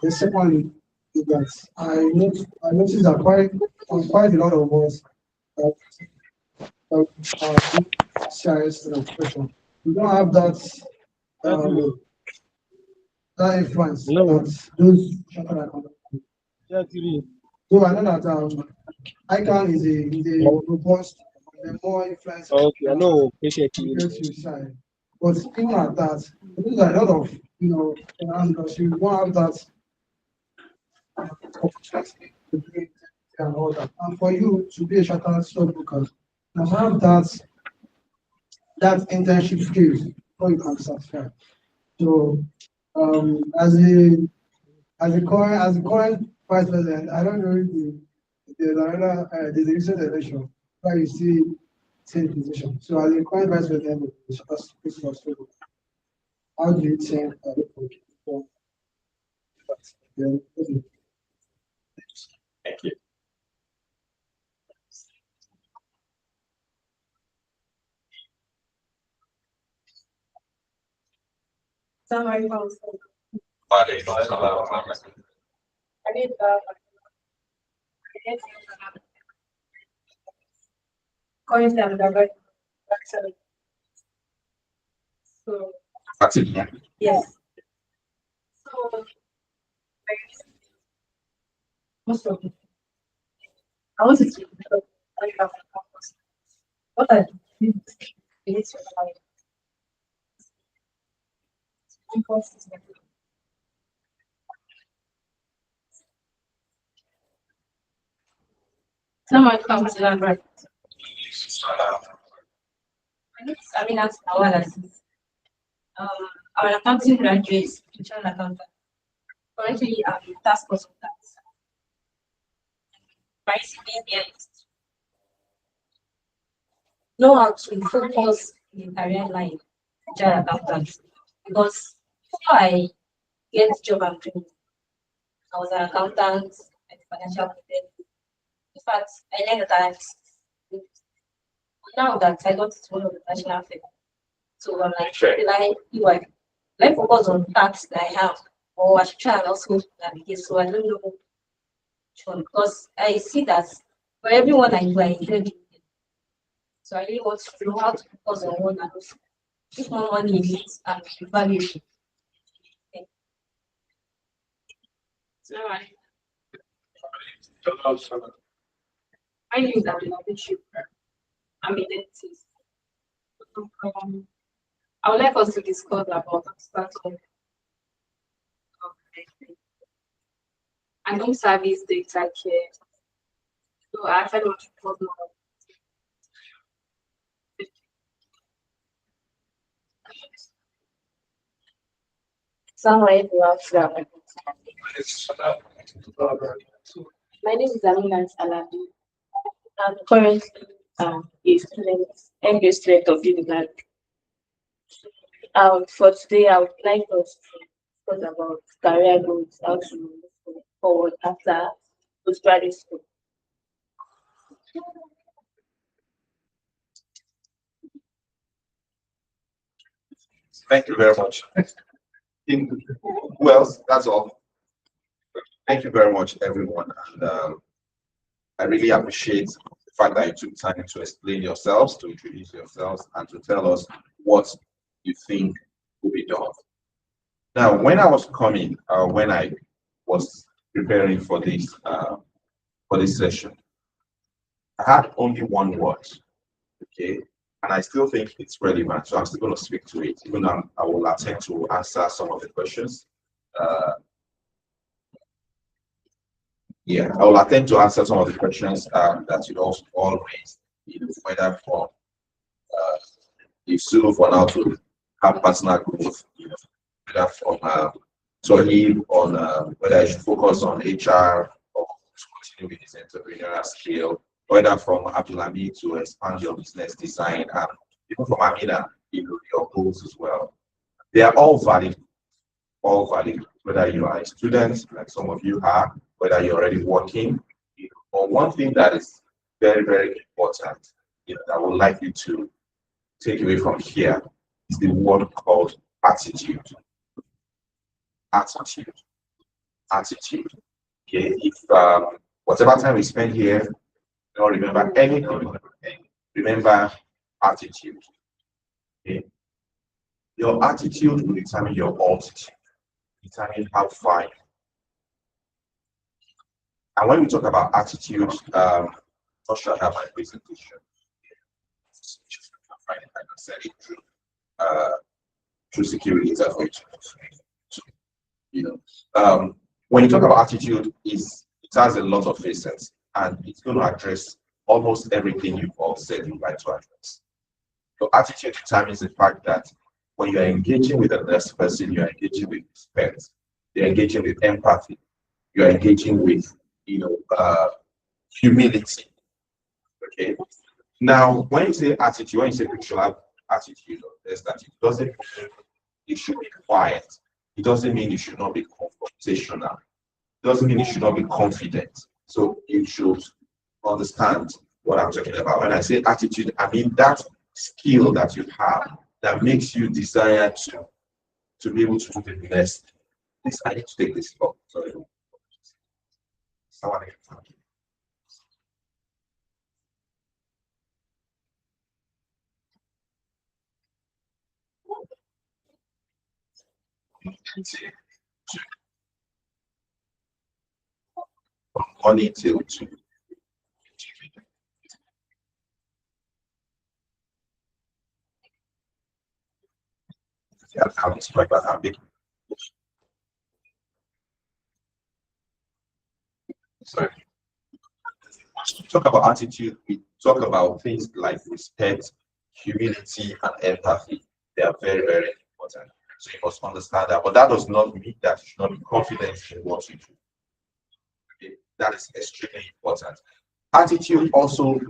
The secondly is that I noticed that quite a lot of us that do CIS expression. We don't have um, that influence No, that those shorter icon. actually, So I know that icon is a robust and more influence okay, I know patiently. compared to CIS. But even at that, there's a lot of around us, you won't have that opportunity to do it and all that. And for you to be a chartered stockbroker, you have that internship skills before you can certify. So as a current vice president, I don't know if there's another there's a recent election where you see same position. So as a current vice president of the Chartered Stockbroker, how do you think for that? Thank you. Summary policy. Vale, I need currently I'm the actually. So that's it. Yeah. yes. So most of it. I want to keep I have what I do is like impulse is someone comes to right. I mean that's our analysis. Um our accounting graduates, teacher accountant. Currently I'm task consultant. My CPA know how to focus in career line, teacher accountant. Because before I get the job I'm doing, I was an accountant and financial model. In fact, I learned that now that I got to one of the national fair. So I'm like, Sure. I focus on tasks that I have, or I should try and also navigate. So I don't know which one because I see that for everyone I do, I enjoy doing it. So I really want to know how to focus on one and also if more money in it and value it. Okay. So I knew that in leadership, I'm a dentist. I would like us to discuss about starting and home service data care. So I actually want to talk more. Somewhere everyone from my name is Amina Alabi. I'm currently a student, MBA student of Unilag. For today, I would like us to talk about career goals, how to move forward after postgraduate school. Thank you very much. Well, that's all. Thank you very much, everyone. And I really appreciate the fact that you took time to explain yourselves, to introduce yourselves, and to tell us what you think will be done. Now, when I was coming, when I was preparing for this session, I had only one word, okay, and I still think it's relevant, so I'm still going to speak to it, even though I will attempt to answer some of the questions. Uh, yeah, I will attempt to answer some of the questions that you also all raised, whether from if so for now to have personal growth, whether from Tohib on whether I should focus on HR or continue with his entrepreneurial skill, whether from Abdulhamid to expand your business design, and even from Amina, your goals as well. They are all valid, whether you are a student, like some of you are, whether you're already working. But one thing that is very, very important, that I would like you to take away from here is the word called attitude. Attitude. attitude. Okay, if whatever time we spend here, don't remember anything, remember attitude. Okay, your attitude will determine your altitude, determine how far. And when we talk about attitude, not sure I have my presentation. I can send it through security interface. So, you know, when you talk about attitude, it has a lot of facets, and it's going to address almost everything you've all said you'd like to address. So attitude determines the fact that when you're engaging with the next person, you're engaging with respect, you're engaging with empathy, you're engaging with, humility. Okay. Now, when you say attitude, when you say picture attitude, there's that it doesn't mean you should be quiet. It doesn't mean you should not be confrontational. It doesn't mean you should not be confident. So you should understand what I'm talking about. When I say attitude, I mean that skill that you have that makes you desire to be able to do the best. Please, I need to take this off. Sorry. Someone else. From morning till two. Yeah, how it's like that. Big. Sorry. When we talk about attitude, we talk about things like respect, humility, and empathy. They are very, very important. So you must understand that. But that does not mean that you should not be confident in what you do. Okay? That is extremely important. Attitude also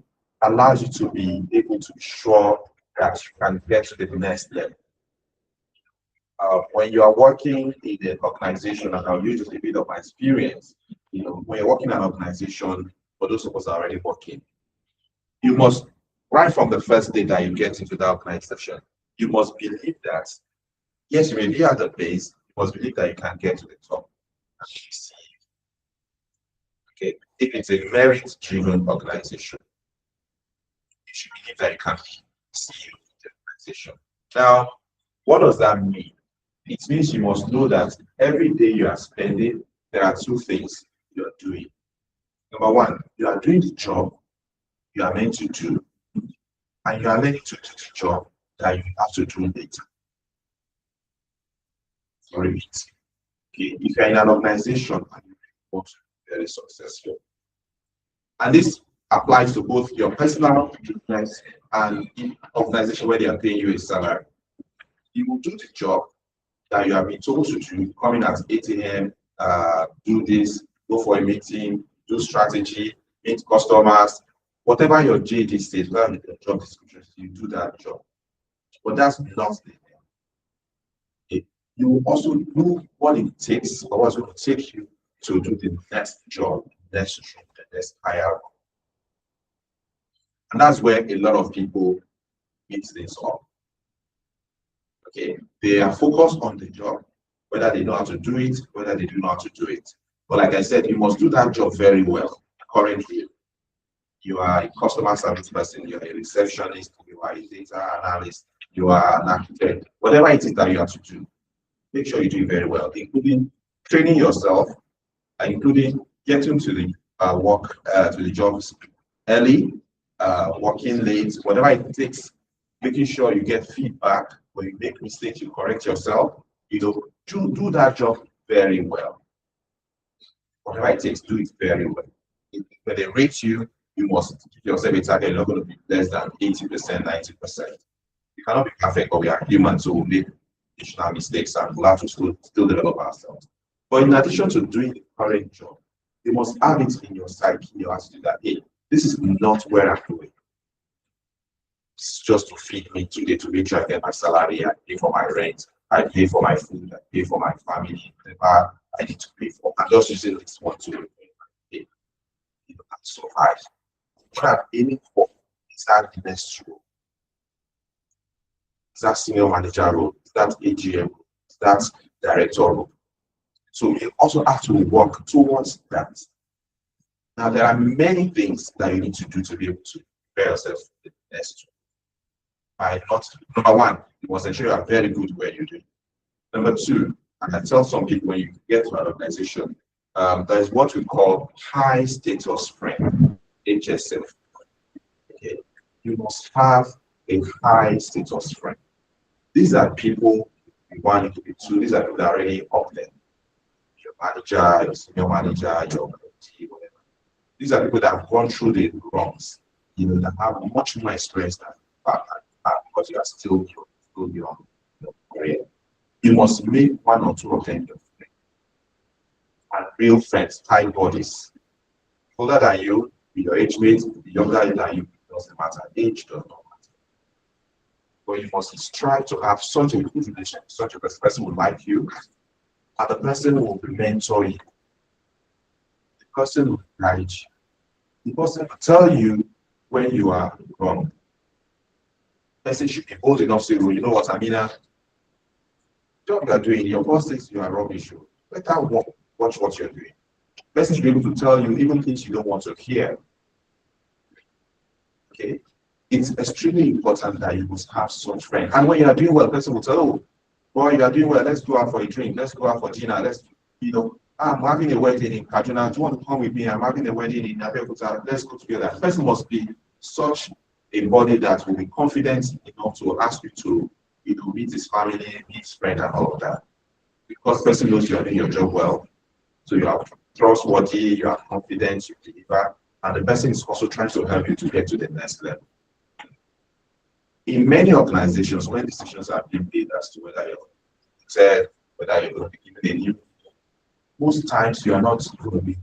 allows you to be able to be sure that you can get to the next level. When you are working in an organization, and I'll use just a bit of my experience, when you're working in an organization, for those of us that are already working, you must, right from the first day that you get into that organization, you must believe that, yes, you may be at the base, you must believe that you can get to the top. Okay, if it's a merit-driven organization, you should believe that you can see the organization. Now, what does that mean? It means you must know that every day you are spending, there are two things you are doing. Number one, you are doing the job you are meant to do, and you are learning to do the job that you have to do later. So repeat. Okay, if you're in an organization and you want to be very successful, and this applies to both your personal business and in organization where they are paying you a salary, you will do the job that you have been told to do, come in at 8 a.m., do this, go for a meeting, do strategy, meet customers, whatever your JD says, whatever your job description, you do that job. But that's not the end. You will also do what it takes, or what's going to take you to do the next job, the next job, the next higher. And that's where a lot of people mix this up. Okay, they are focused on the job, whether they know how to do it, whether they do not how to do it. But like I said, you must do that job very well. Currently, you are a customer service person, you are a receptionist, you are a data analyst, you are an architect, whatever it is that you have to do, make sure you do it very well, including training yourself, including getting to the to the jobs early, working late, whatever it takes, making sure you get feedback. When you make mistakes, you correct yourself. Do that job very well. Whatever it takes, do it very well. When they rate you, you must give yourself a target. You're not going to be less than 80%, 90%. You cannot be perfect, but we are human, so we'll make additional mistakes and we'll have to still develop ourselves. But in addition to doing the current job, you must have it in your psyche, in your attitude that, hey, this is not where I'm going. It's just to feed me today, to make sure I get my salary, I pay for my rent, I pay for my food, I pay for my family, whatever I need to pay for. I'm just using this one to pay, and survive. What I'm aiming for is that the next role. Is that senior manager role? Is that AGM role? Is that director role? So you also have to work towards that. Now, there are many things that you need to do to be able to prepare yourself for the next one. By not, number one, you must ensure you are very good where you do. Number two, and I tell some people when you get to an organization, there is what we call high status friend, HSF. Okay, you must have a high status friend. These are people you want to be two. These are people that are already up there. Your manager, your senior manager, your team, whatever. These are people that have gone through the wrongs, that have much more experience than because you are still young, career. You must make one or two of them your friends. And real friends, high bodies. Older than you, your age mate, younger than you, it doesn't matter. Age does not matter. But you must strive to have such a good relationship, such a person will like you, and the person will mentor you. The person will guide you. The person will tell you when you are wrong. The person should be bold enough to say, you know what, Amina, job you are doing, your boss says you are rubbish. Better watch what you're doing. The person should be able to tell you even things you don't want to hear. Okay? It's extremely important that you must have such friends. And when you are doing well, the person will tell, oh, boy, you are doing well, let's go out for a drink, let's go out for dinner, I'm having a wedding in Kaduna, do you want to come with me? I'm having a wedding in Abeokuta, let's go together. The person must be such a body that will be confident enough to ask you to meet his family, meet his friend, and all of that. Because the person knows you are doing your job well, so you are trustworthy, you are confident, you deliver, and the person is also trying to help you to get to the next level. In many organizations, when decisions are being made as to whether you're said, whether you're going to be given a new, most times you are not going to be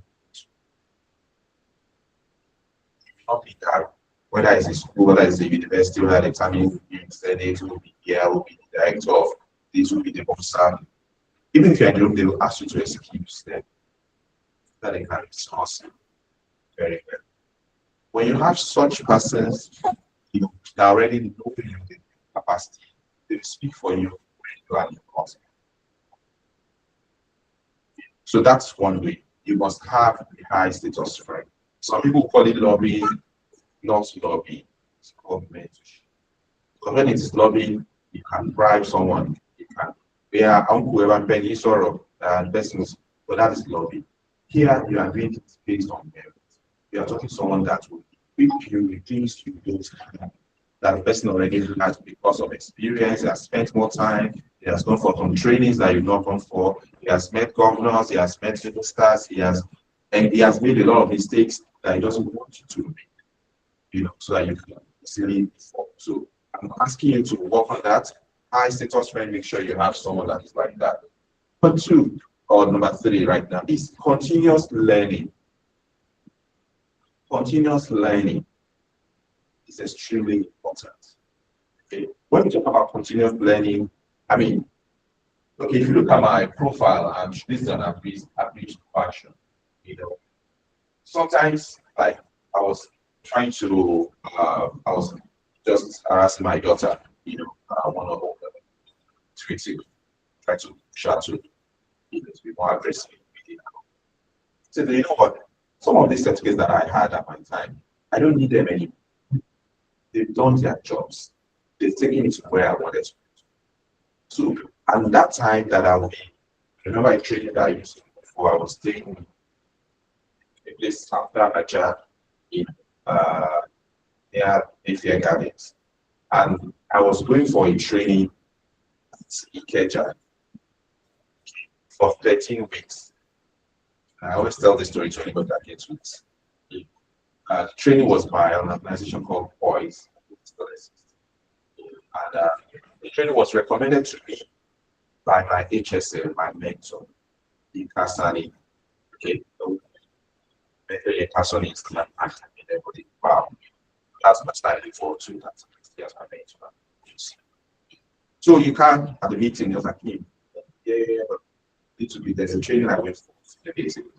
that, whether it's a school, whether it's a university, whether it's an Senate, will be here, will be the director of this, will be the officer. Even if you're in the room, they will ask you to excuse them. That they can discuss very well. When you have such persons, that already know you the capacity, they will speak for you when you are in the hospital. So that's one way. You must have a high status friend. Some people call it lobbying, not lobbying. It's called mentorship. So when it is lobbying, you can bribe someone. You can whoever penny sorrow and business, but that is lobbying. Here you are doing it based on merit. You are talking to someone that will equip you with things you don't have. That the person already has because of experience, he has spent more time, he has gone for some trainings that you've not gone for, he has met governors, he has met ministers, he has made a lot of mistakes that he doesn't want you to make, so that you can easily perform. So I'm asking you to work on that. High status friend, make sure you have someone that is like that. Number two, or number three right now, is continuous learning. Continuous learning is extremely important. Okay. When we talk about continuous learning, if you look at my profile, and this is an average fashion, sometimes like I was trying to, I was just harassing my daughter, one of them, try to shout to, to be more aggressive. So you know what? Some of these certificates that I had at my time, I don't need them anymore. They've done their jobs. They've taken it to where I wanted to. So, and that time that remember a training that I used to do before, I was staying in a place after Abacha in near Mayfair Gardens. And I was going for a training at Ikeja for 13 weeks. I always tell this story to anybody that gets with it. The training was by an organization called Boys. And the training was recommended to me by my HSL, my mentor, in Kasani. Okay, so Kasani is not acting in everybody. Wow, that's much I look forward to. That's my mentor. So you can at the meeting, you're like, but there's a training I went for basically.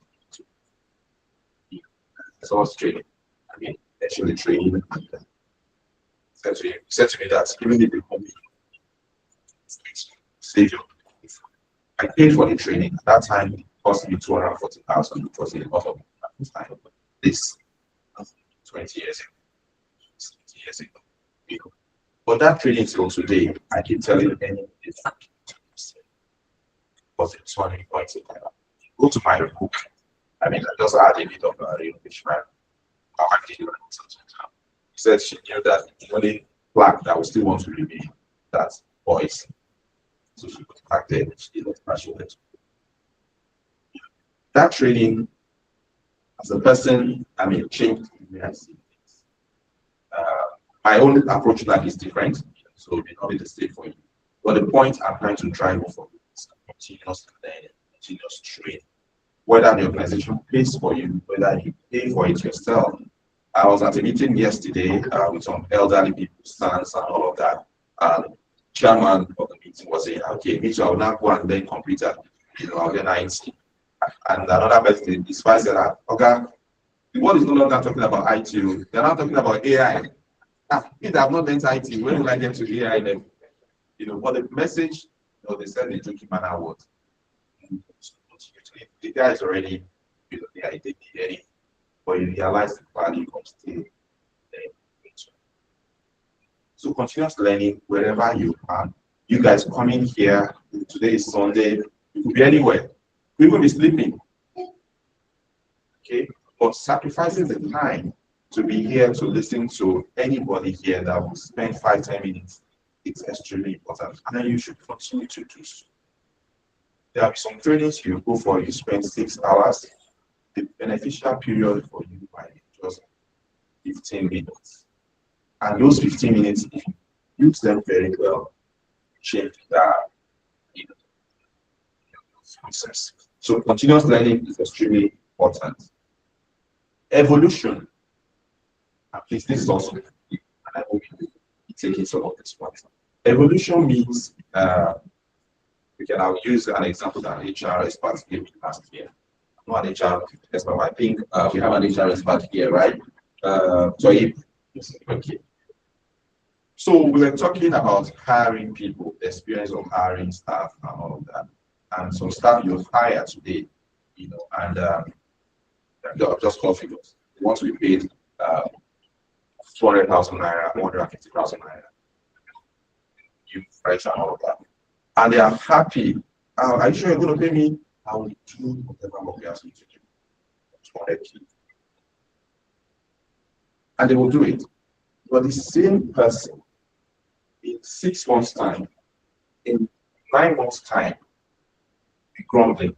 So I was training. Actually training. And said to me that even if they call me save your life, I paid for the training. At that time, it cost me 240,000, which was a lot of money at the time. This 20 years ago, 60 years ago. You know. But that training till today, I keep telling any because it's one point in time. Go to my book. I mean, I just add a bit of renovation. How I did it. He said she knew that the only plaque that we still want to remain that voice. So she was back there, she did not passionate. That training, as a person, I mean, changed the way I see things. My own approach to that is different, so it may not be the same for you. But the point I'm trying to drive home for you is continuous learning, continuous training. Whether the organization pays for you, whether you pay for it yourself. I was at a meeting yesterday with some elderly people, sons and all of that. Chairman of the meeting was saying, okay, me too, I will now go and learn computer, I'll get 90. And another person, his wife said, okay, the world is no longer talking about IT, they're not talking about AI. If they have not learned IT, when will I get to AI then? But the message, they said they took him an award. The guy is already, the identity, but you realize the value of staying there. So continuous learning wherever you are. You guys coming here, today is Sunday, you could be anywhere. We will be sleeping. Okay? But sacrificing the time to be here to listen to anybody here that will spend 5-10 minutes, it's extremely important. And you should continue to do so. There are some trainings you go for, you spend 6 hours. The beneficial period for you might be just 15 minutes. And those 15 minutes, if you use them very well, change the process. So continuous learning is extremely important. Evolution. At least this is also, and I hope you take it some of this one. Evolution means, I'll use an example that HR experts gave me last year. I'm not an HR expert, I think we have an HR expert here, right? Okay. So we were talking about hiring people, the experience of hiring staff and all of that. And some staff you've hired today, and just call figures. Once we paid 200,000 naira, 150,000 naira, you fresh and all of that. And they are happy. Are you sure you're going to pay me? I will do whatever we ask you to do. 200K. And they will do it. But the same person, in 6 months' time, in 9 months' time, be grumbling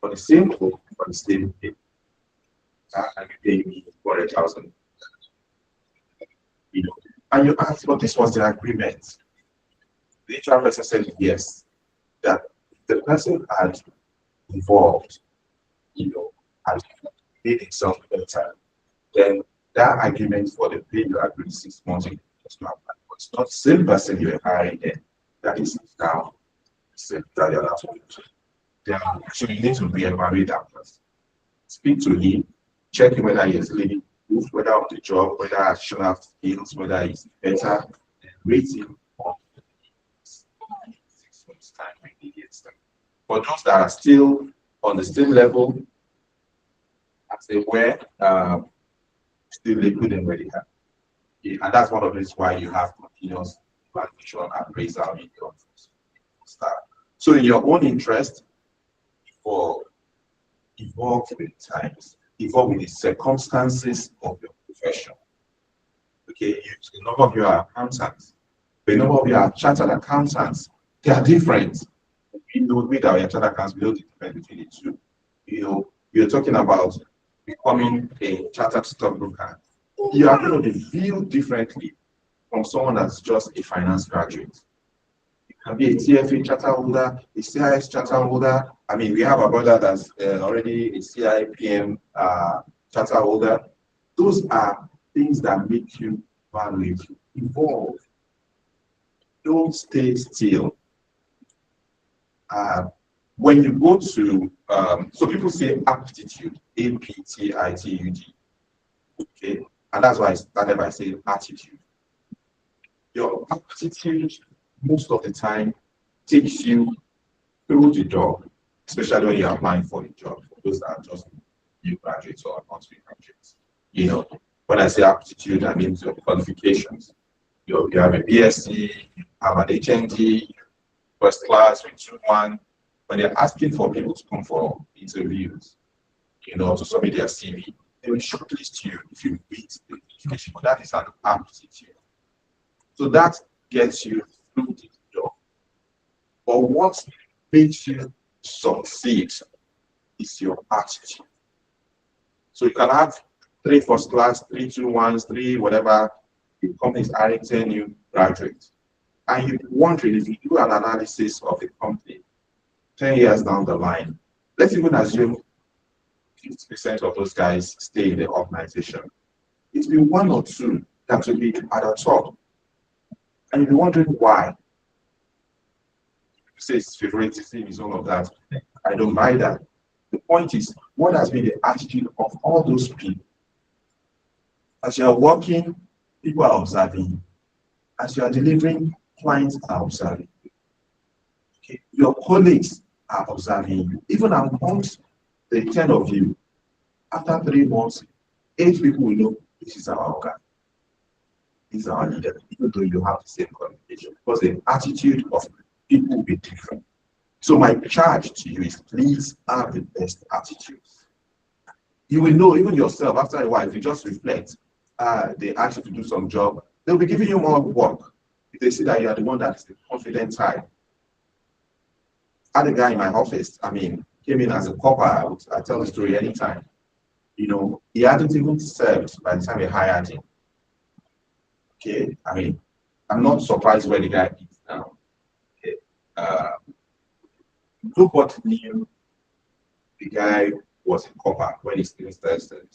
for the same hope, for the same pay. And you pay me 400,000. And you ask, but this was the agreement. The HR person said yes, that the person had involved, had made himself better, then that agreement for the pay you agreed 6 months ago was not bad. But it's not the same person you were hiring then that is now the same that you're not talking to. So you need to reevaluate that person. Speak to him, check him whether he is living proof, whether on the job, whether additional skills, whether he's better, and rate him on 6 months' time, immediate time. For those that are still on the same level as they were, still liquid and ready. And that's one of the reasons why you have continuous evaluation and appraisal in your staff. So in your own interest, evolve with times, evolve with the circumstances of your profession. Okay, a number of you are accountants, a number of you are chartered accountants. They are different. We that we are chartered accountants, we know the difference between the two. You're talking about becoming a chartered stockbroker. You are going to be viewed differently from someone that's just a finance graduate. You can be a TFA charter holder, a CIS charter holder. I mean, we have a brother that's already a CIPM charter holder. Those are things that make you valuable, evolve. Don't stay still. When you go to, so people say aptitude, APTITUD. Okay, and that's why I started by saying attitude. Your aptitude most of the time takes you through the job, especially when you're applying for the job, for those that are just new graduates or not new graduates. When I say aptitude, I mean your qualifications. You have a BSc, you have an HND, first class, with 2-1. When they're asking for people to come for interviews, to submit their CV, they will shortlist you if you meet the qualification. But that is an aptitude. So that gets you through the job. But what makes you succeed is your attitude. So you can have 3 first class, 3 2-1s, 3 whatever. The company is hiring 10 new graduates. And you're wondering if you do an analysis of the company 10 years down the line, let's even assume 50% of those guys stay in the organization. It will be 1 or 2 that will be at the top. And you're wondering why. You say it's favoritism, is all of that. I don't buy that. The point is, what has been the attitude of all those people? As you are working, people are observing you. As you are delivering, clients are observing you. Okay. Your colleagues are observing you. Even amongst the 10 of you, after 3 months, 8 people will know this is our organ. This is our leader, even though you have the same qualification, because the attitude of people will be different. So my charge to you is please have the best attitude. You will know even yourself after a while, if you just reflect, they ask you to do some job, they'll be giving you more work. If they see that you are the one that's the confident type. I had a guy in my office, came in as a copper. I tell the story anytime. He hadn't even served by the time they hired him. Okay, I'm not surprised where the guy is now. Okay. Nobody knew the guy was a copper when he still started.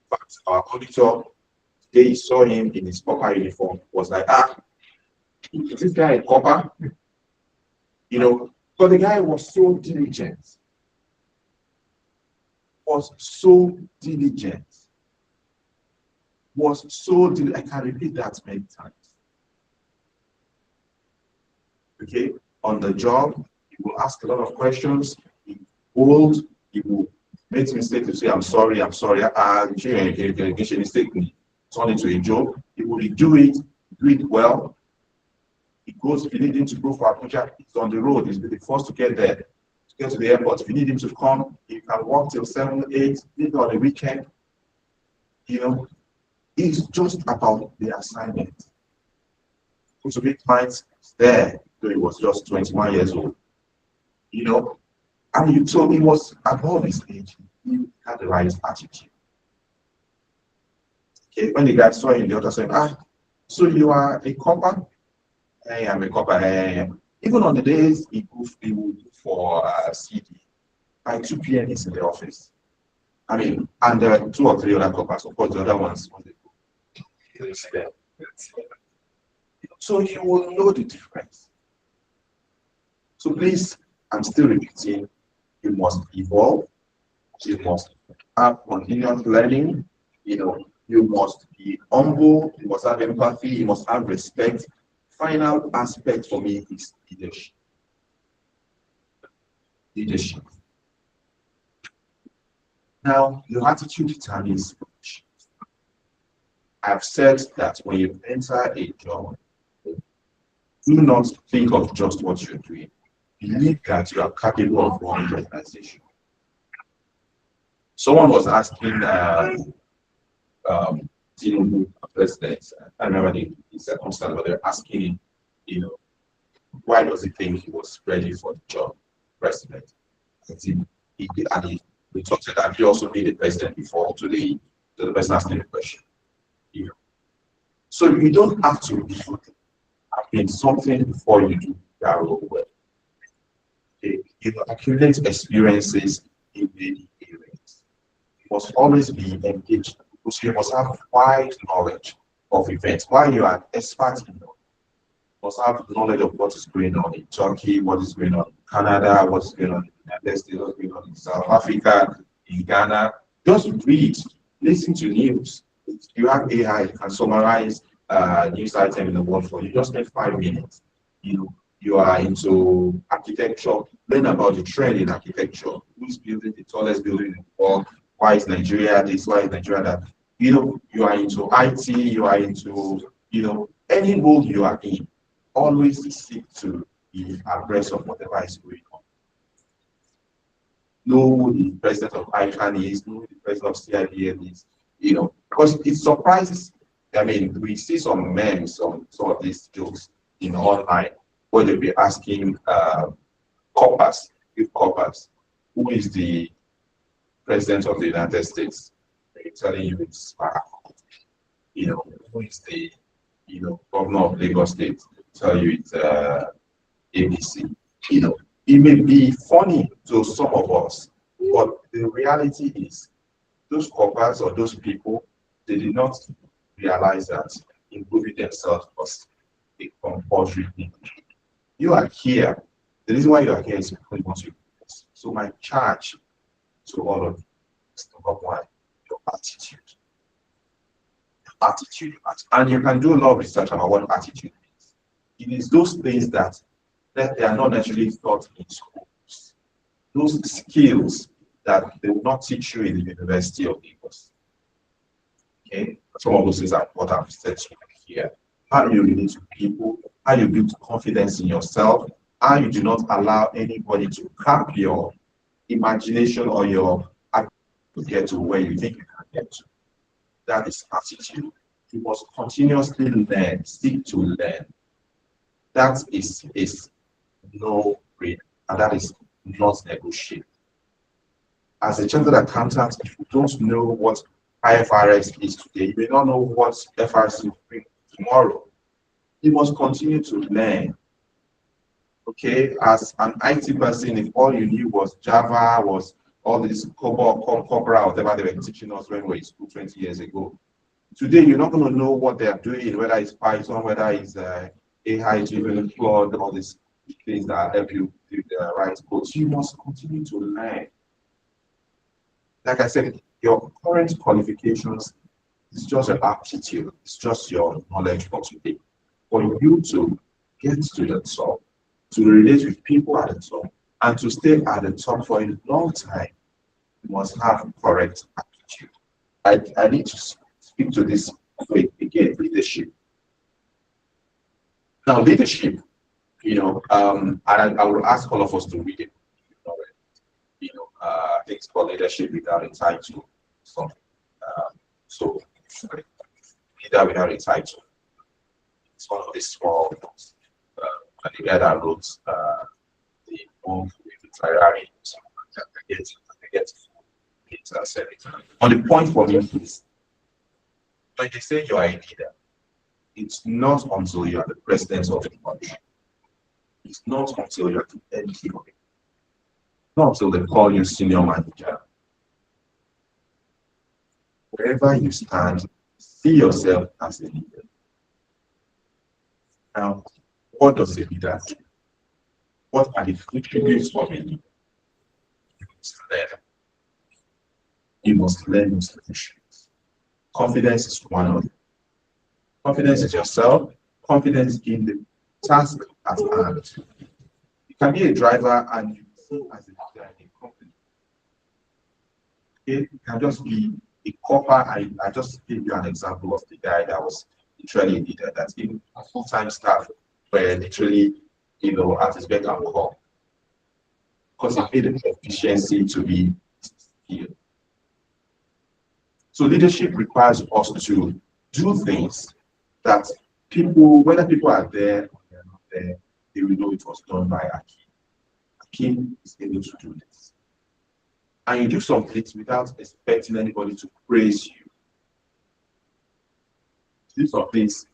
But our auditor, the day he saw him in his copper uniform, was like, is this guy a copper? But the guy was so diligent. I can repeat that many times. Okay, on the job, he will ask a lot of questions. He bold. He will make mistakes to say, I'm sorry. I'm a mistake. Turn it to a joke. He will do it well. He goes, if you need him to go for Abuja, he's on the road. He's the first to get there, to get to the airport. If you need him to come, he can walk till 7, 8, maybe on the weekend. It's just about the assignment. To be clients there, though he was just 21 years old. And you told me he was above his age. He had the right attitude. Okay, when the guy saw him, the other said, so you are a copper? Hey, I'm a copper. Hey. Even on the days he would go for CD, by 2 p.m. he's in the office. And there are 2 or 3 other coppers. Of course, the other ones, when they go, see them. So you will know the difference. So please, I'm still repeating, you must evolve. You must have continuous learning. You must be humble. You must have empathy. You must have respect. Final aspect for me is leadership. Leadership. Now, your attitude determines leadership. I've said that when you enter a job, do not think of just what you're doing. Believe that you are capable of running the organization. Someone was asking Tinubu, president, I remember the circumstance, but they're asking him, why does he think he was ready for the job, president? We talked about he also been the president before to the person asking the question. So you don't have to be something before you do that role well. Okay. You accumulate experiences in many areas. You must always be engaged because you must have wide knowledge of events. While you are an expert in knowledge, you must have knowledge of what is going on in Turkey, what is going on in Canada, what is going on in the United States, what is going on in South Africa, in Ghana. Just read, listen to news. If you have AI, you can summarize news item in the world for you. Just spend 5 minutes. You you are into architecture, learn about the trend in architecture. Who's building the tallest building in the world? Why is Nigeria this? Why is Nigeria that? You know, you are into IT, you are into, any role you are in, always seek to be abreast of whatever is going on. Know who the president of ICANN is, know who the president of CIBN is, because it surprises. I mean, we see some memes, some of these jokes online where they'll be asking coppers, who is the president of the United States? They're telling you it's who is the governor of Lagos State? Tell you it's ABC. It may be funny to some of us, but the reality is those coppers or those people, they did not realize that improving themselves was a compulsory thing. You are here. The reason why you are here is because you want to. So my charge to all of you is number one, your attitude. Attitude. And you can do a lot of research about what attitude is. It is those things that they are not necessarily taught in schools. Those skills that they will not teach you in the University of Lagos. Okay? Some of those things are what I've said to you here. How you relate to people, how you build confidence in yourself, how you do not allow anybody to cap your imagination or your ability to get to where you think you can get to. That is attitude. You must continuously learn, seek to learn. That is no brainer, and that is not negotiable. As a chartered accountant, if you don't know what IFRS is today, you may not know what FRC will bring tomorrow. You must continue to learn. Okay, as an IT person, if all you knew was Java, was all this COBOL, Cobra, whatever they were teaching us when we were in school 20 years ago, today you're not going to know what they're doing, whether it's Python, whether it's AI-driven Claude, all these things that help you do the right code. So you must continue to learn. Like I said, your current qualifications is just an aptitude. It's just your knowledge for today. For you to get to the top, to relate with people at the top, and to stay at the top for a long time, you must have correct attitude. I need to speak to this again, leadership. Now, leadership, and I will ask all of us to read it. I think it's called Leadership Without a Title. So, Leader Without a Title. It's one of these small books. And the guy that wrote the book with the Ferrari. I get it. Said it. On the point for me is, when they say you are a leader, it's not until you are the president of the country. It's not until you are the MD of it. Not until they call you senior manager. Wherever you stand, see yourself as a leader. Now, what does a leader do? What are the attributes of a leader? You must learn. You must learn those attributes. Confidence is one of them. Confidence in yourself, confidence in the task at hand. You can be a driver and you see as a leader in a company. It can just be a copper. I just gave you an example of the guy that was literally a leader, that's in a full-time staff where literally, at his beck and call. Because he made the efficiency to be here. So leadership requires us to do things that people, whether people are there or they're not there, they will know it was done by Akim. Akim is able to do this. And you do some things without expecting anybody to praise you. Do some things,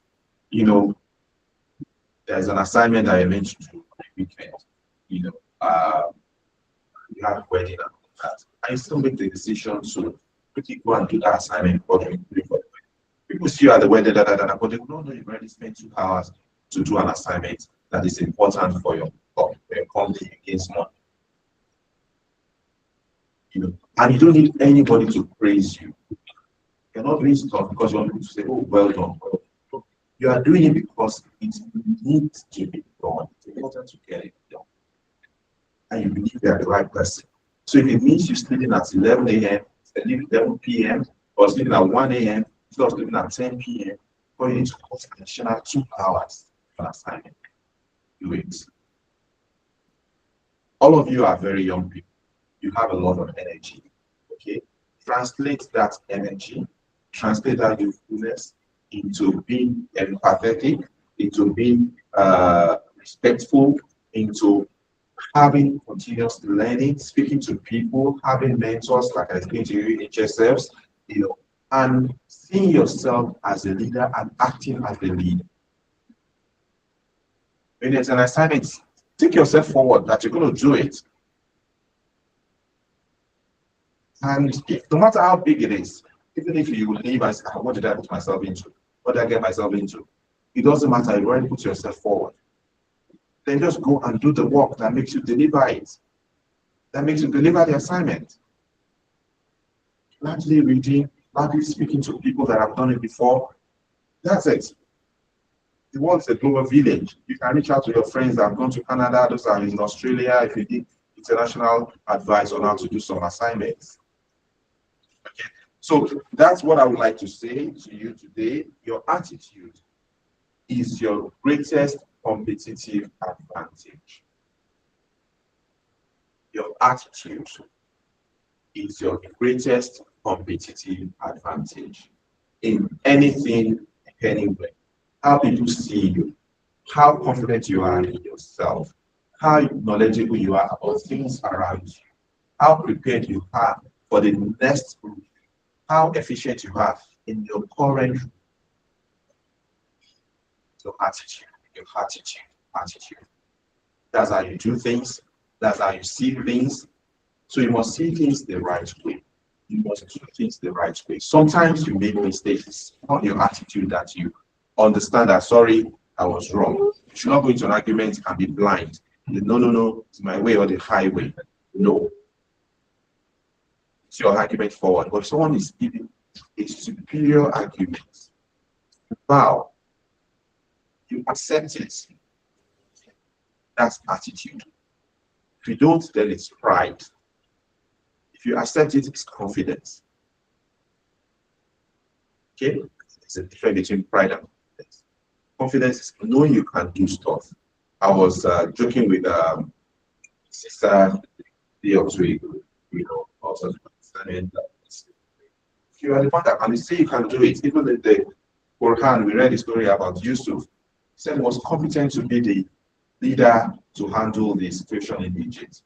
there's an assignment that I meant to do on the weekend. You have a wedding and all that. I still make the decision to quickly go and do that assignment for the people see you at the wedding, but they will not know you've already spent 2 hours to do an assignment that is important for your company against money. And you don't need anybody to praise you. You're not doing stuff because you want people to say, oh, well done. You are doing it because it needs to be done. It's important to get it done. And you believe you are the right person. So if it means you're sleeping at 11 a.m., sleeping 11 p.m., or sleeping at 1 a.m., instead of sleeping at 10 p.m., or you need to put an additional 2 hours for assignment. Do it. All of you are very young people. You have a lot of energy. Okay? Translate that energy, translate that youthfulness into being empathetic, into being respectful, into having continuous learning, speaking to people, having mentors like I explained to you, HSFs, and seeing yourself as a leader and acting as a leader. When there's an assignment, take yourself forward that you're going to do it. And no matter how big it is, even if you leave and say, what did I put myself into? What did I get myself into? It doesn't matter, you already put yourself forward. Then just go and do the work that makes you deliver it. That makes you deliver the assignment. Largely reading, largely speaking to people that have done it before. That's it. The world is a global village. You can reach out to your friends that have gone to Canada, those are in Australia, if you need international advice on how to do some assignments. Okay, so that's what I would like to say to you today. Your attitude is your greatest competitive advantage. Your attitude is your greatest competitive advantage in anything, anywhere. How people see you, how confident you are in yourself, how knowledgeable you are about things around you, how prepared you are for the next group, how efficient you are in your current group. Your attitude. That's how you do things. That's how you see things. So you must see things the right way. You must do things the right way. Sometimes you make mistakes on your attitude that you understand that, sorry, I was wrong. You should not go into an argument and be blind. No, it's my way or the highway. No. It's your argument forward. But if someone is giving a superior argument, wow, you accept it. That's attitude. If you don't, then it's pride. If you accept it, it's confidence. Okay? There's a difference between pride and confidence. Confidence is knowing you can do stuff. I was joking with sister the other week, also understanding that if you are the one that can say you can do it, even in the Quran, we read the story about Yusuf. He said he was competent to be the leader to handle the situation in Egypt.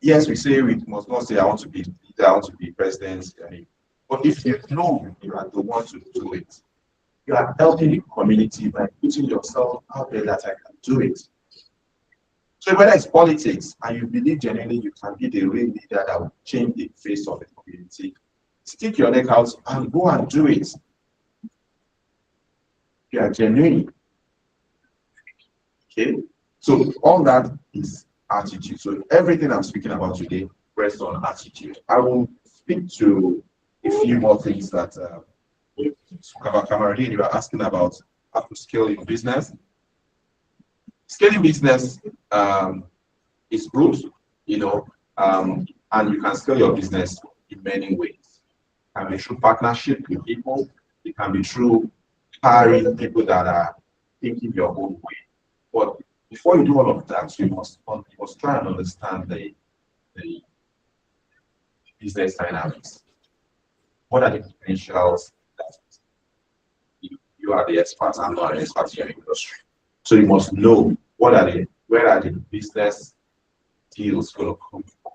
Yes, we say we must not say I want to be leader, I want to be president. But if you know you are the one to do it, you are helping the community by putting yourself out there that I can do it. So whether it's politics and you believe genuinely you can be the real leader that will change the face of the community, stick your neck out and go and do it. You are genuine. Okay? So all that is attitude. So everything I'm speaking about today rests on attitude. I will speak to a few more things that Cameroon, you were asking about how to scale your business. Scaling business is good, and you can scale your business in many ways. It can be through partnership with people. It can be through hiring people that are thinking your own way. But before you do all of that, you must try and understand the business dynamics. What are the potentials that you are the experts and not an expert in your industry? So you must know where are the business deals going to come from.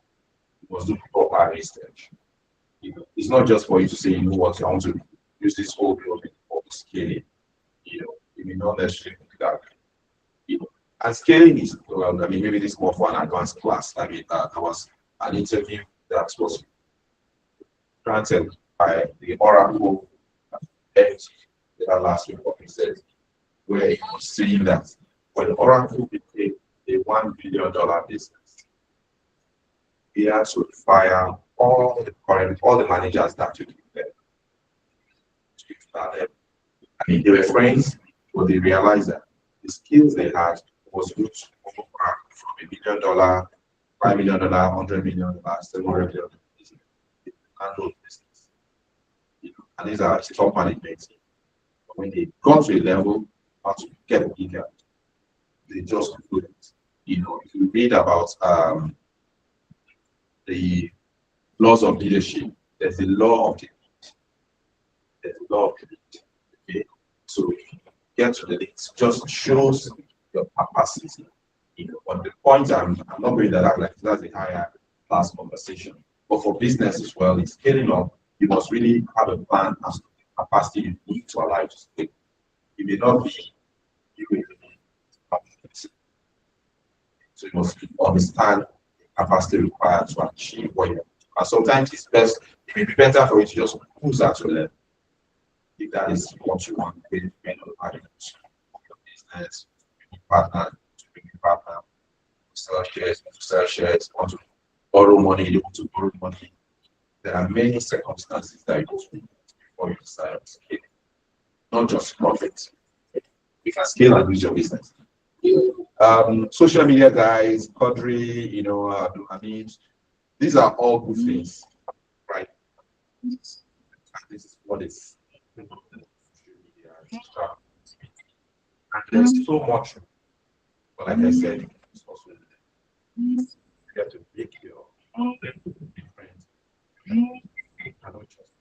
You must do proper research. It's not just for you to say, I want to use this whole building for scaling. You may not necessarily do that. And scaling is, maybe this is more for an advanced class. There was an interview that was granted by the Oracle last week, what he said, where he was saying that when Oracle became a $1 billion business, he had to fire all the managers that took there. I mean, they were friends, but they realized that the skills they had was good to move from $1 million, $5 million, $100 million, $700 million. They handle business, and these are top management. But when they got to a level how to get bigger, they just couldn't. If you read about the laws of leadership, there's a law of the there's a law of the lead. Okay, so if you get to the lead, it just shows your capacity. On the point I'm not going that like that's a higher class conversation. But for business as well, it's scaling up. You must really have a plan as to the capacity you need to allow you to scale. It may not be you will so you must understand the capacity required to achieve what you. And sometimes it's best, it may be better for you to just cruise at your level. If that is what you want, depending on your business, partner, sell shares, want to borrow money, you want to borrow money. There are many circumstances that you need before you decide on scale. Not just profit. You can scale and use your business. Social media guys, Quadri, I mean, these are all good things, right? And this is what is social media. And there's so much, but like I said, it's also you have to make your content different. You cannot just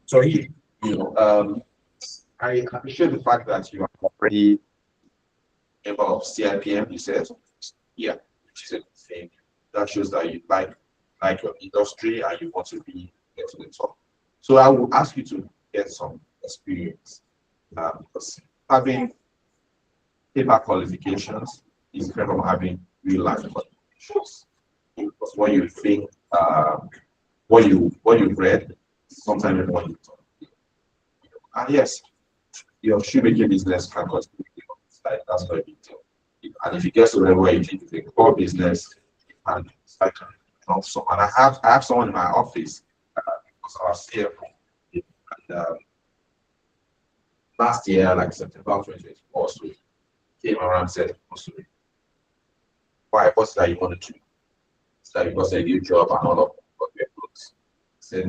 so I appreciate the fact that you are already about CIPM, you said, yeah, which is a good thing. That shows that you like your industry and you want to get to the top. So I will ask you to get some experience because having paper qualifications is different from having real life qualifications. Because what you think, what you've read, sometimes is what you talk. And yes, your shoemaking business can contribute. That's not a big deal. And if you get to the level where you think it's a core business, and I can help someone. And I have someone in my office because our CFO. And last year, like September 2024, so he came around and said, why? What's that you want to do? It's like because a new job and all of your books. Said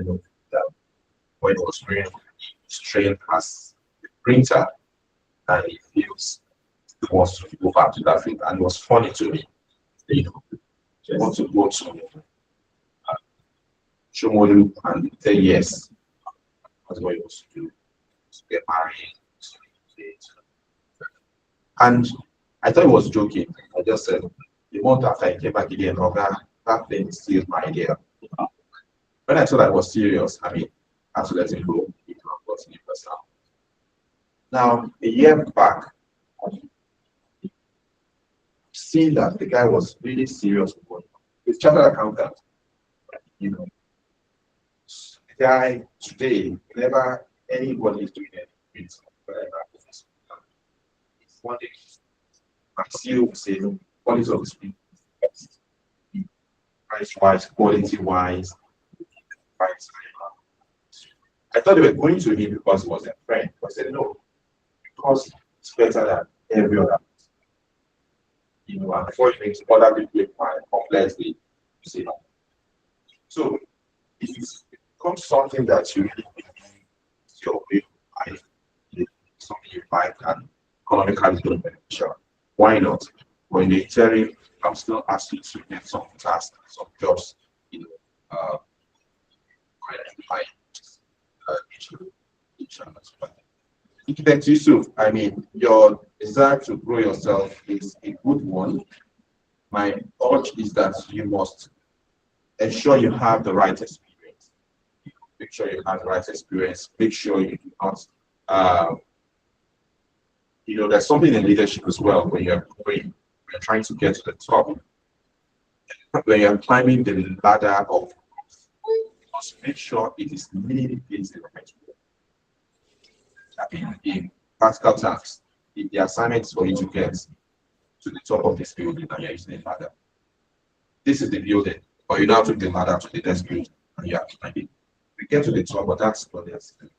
that when he was trained, he was trained as a printer and he feels he wants to go back to that field. And it was funny to me. He wants to go to Shomolu and say yes. That's what he wants to do. To get married. And I thought he was joking. I just said, the month after I came back again, that thing still my idea. When I thought I was serious, I mean, I had to let him go. Now, a year back, seeing that the guy was really serious with it. He's chartered accountant. The guy today, whenever anybody is doing anything, whatever, it's one day. My CEO will say, quality of the screen, price-wise, quality-wise, price. I thought they were going to him because he was a friend. But I said, no, because it's better than every other. And before you make other people completely, you say no. So if it becomes something that you really believe your way of life, something you like and economically don't beneficial, why not? But in the interim, I'm still asking to get some tasks, some jobs, Yusuf, I mean, your desire to grow yourself is a good one. My urge is that you must ensure you have the right experience. Make sure you have the right experience. Make sure you do not. There's something in leadership as well when you're trying to get to the top. When you're climbing the ladder of growth, you must make sure it is really based in the right way. In practical terms, if the assignment is for you to get to the top of this building and you're using a ladder, this is the building, but you now took the ladder to the next building and you are climbing. We get to the top, but that's not the accident.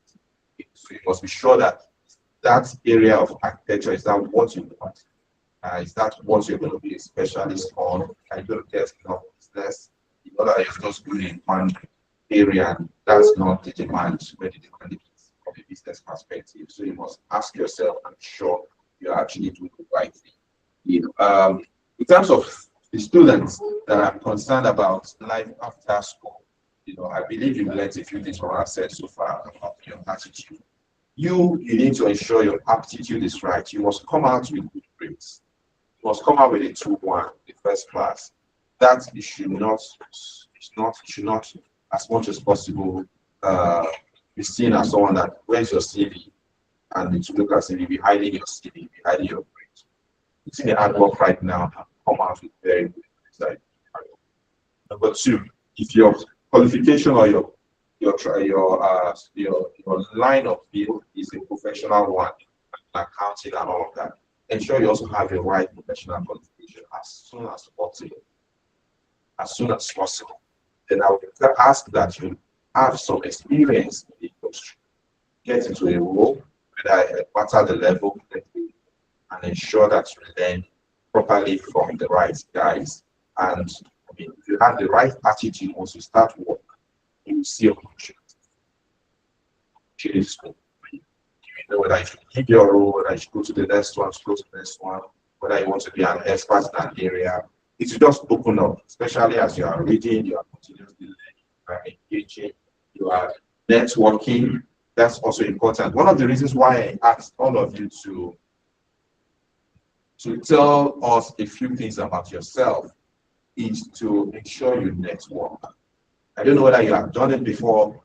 So you must be sure that that area of architecture is that what you want. Is that what you're going to be a specialist on? Are you going to get enough business? You know that you're just good in one area, and that's not the demand where the demand is from a business perspective. So you must ask yourself and be sure you're actually doing the right thing. In terms of the students that I'm concerned about life after school, I believe you've learned a few things from our set so far about your attitude. You need to ensure your aptitude is right. You must come out with good grades. You must come out with a 2-1, the first class. That you should not, as much as possible, be seen as someone that wears your CV and to look at CV, be hiding your CV, be hiding your grades. It's in the hard work right now, come out with very good grades. Number 2, if your qualification or your line of field is a professional one, accounting and all of that, ensure you also have the right professional qualification as soon as possible. As soon as possible. Then I would ask that you have some experience in the industry. Get into a role, whether matter the level, and ensure that you learn properly from the right guys. And if you have the right attitude once you start work, you will see opportunity. You know whether you should leave your role, whether you should go to the next one, whether you want to be an expert in that area. It will just open up, especially as you are reading, you are continuously learning, you are engaging, you are networking. That's also important. One of the reasons why I asked all of you to tell us a few things about yourself is to ensure you network. I don't know whether you have done it before,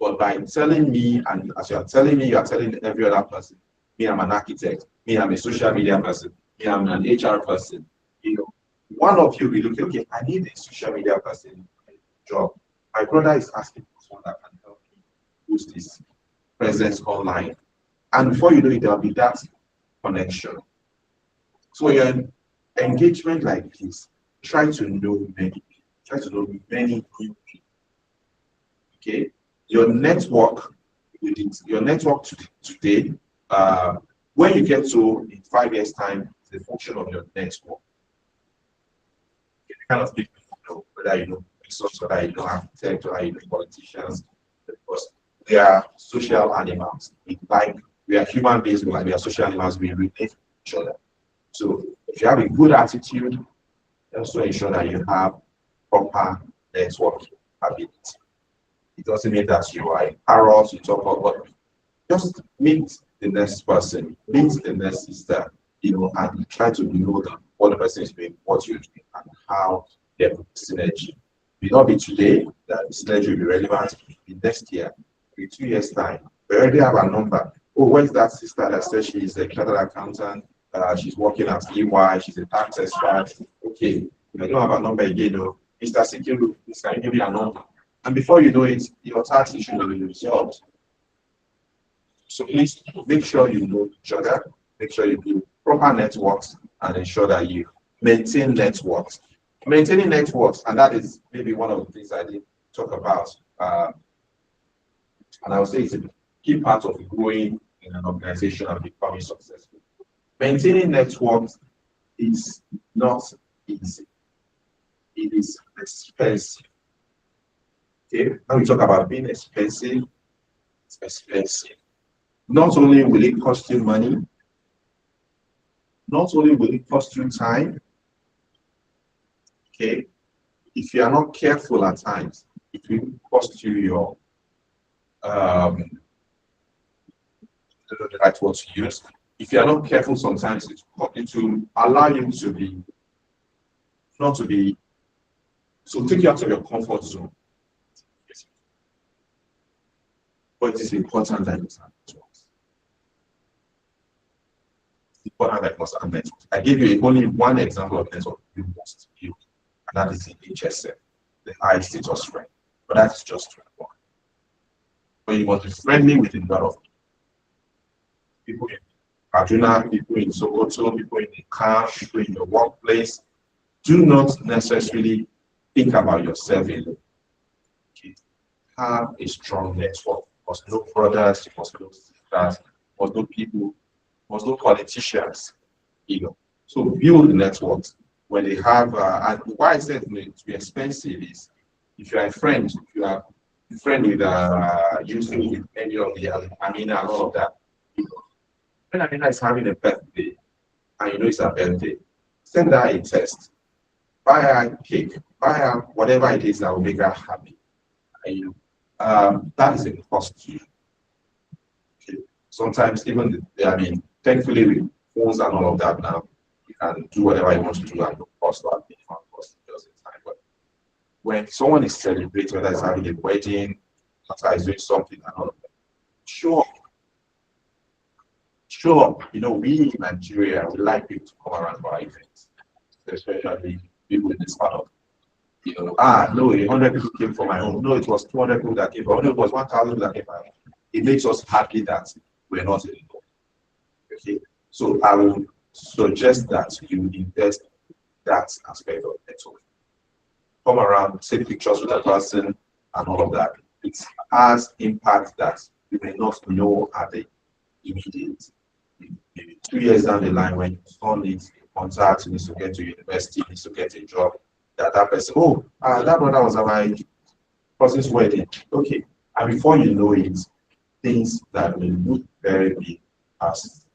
but by telling me, and as you are telling me, you are telling every other person, me, I'm an architect, me, I'm a social media person, me, I'm an HR person. One of you will look, okay, I need a social media person job. My brother is asking for someone that can help me boost his presence online. And before you know it, there'll be that connection. So your engagement like this, try to know many people. Try to know many new people. Okay? Your network today, when you get to in 5 years' time, it's a function of your network. Kind of people whether you know resource, whether you know architects, whether you know politicians, because they are social animals. We are human beings, we are social animals, we relate to each other. So if you have a good attitude, also ensure that you have proper network ability. It doesn't mean that you are a parrot, you talk about, but just meet the next person, meet the next sister, and try to know what the person is doing, what you're doing, and how they're synergy. It will not be today that the synergy will be relevant. In next year, in 2 years' time, we already have a number. Oh, where's that sister that says she's a chartered accountant? She's working at EY, she's a tax expert. Okay, I don't have a number again. Mr. Sikiru, this can give you a number. And before you know it, your tax issue will be resolved. So please make sure you know each other, make sure you do proper networks, and ensure that you maintain networks. Maintaining networks, and that is maybe one of the things I did talk about. And I would say it's a key part of growing in an organization and becoming successful. Maintaining networks is not easy. It is expensive. Okay, when we talk about being expensive, it's expensive. Not only will it cost you money, not only will it cost you time, okay, if you are not careful at times, it will cost you your, I don't know the right word to use. If you are not careful, sometimes it will allow you to be, not to be, so take you out of your comfort zone. But it is important that you have networks. It's important that you must have networks. I gave you only one example of network you must build, and that is the HSF, the high status friend. But that is just one. But you must be friendly with a lot of people in Kaduna, people in Sokoto, people in the car, people in your workplace. Do not necessarily think about yourself alone. Okay. have a strong network. Must know brothers, you must know sisters, must know people, must know politicians, you know. So build networks when they have, and why I said to be expensive is if you are a friend, if you are a friend with usually with any of the Amina and all of that, you know, when Amina is having a birthday and you know it's her birthday, send her a test, buy her a cake, buy her whatever it is that will make her happy. And, you know, that is a cost to you. Okay. Sometimes even I mean, thankfully with phones and all of that now, you can do whatever you want to do at no cost or at minimum cost just in time. But when someone is celebrating, whether it's having a wedding, after is doing something and all of that, sure, sure, you know, we in Nigeria we like people to come around for our events, especially people in this part of you know, no, 100 people came from my home. No, it was 200 people that came from. No, it was 1,000 people that came from my home. It makes us happy that we're not alone. Okay, so I will suggest that you invest that aspect of network. Come around, take pictures with that person, and all of that. It has impact that you may not know at the immediate. Maybe 2 years down the line, when your son needs a contact, needs to get to university, needs to get a job, that person, oh, that brother was at my cousin's wedding. Okay, and before you know it, things that will look very big as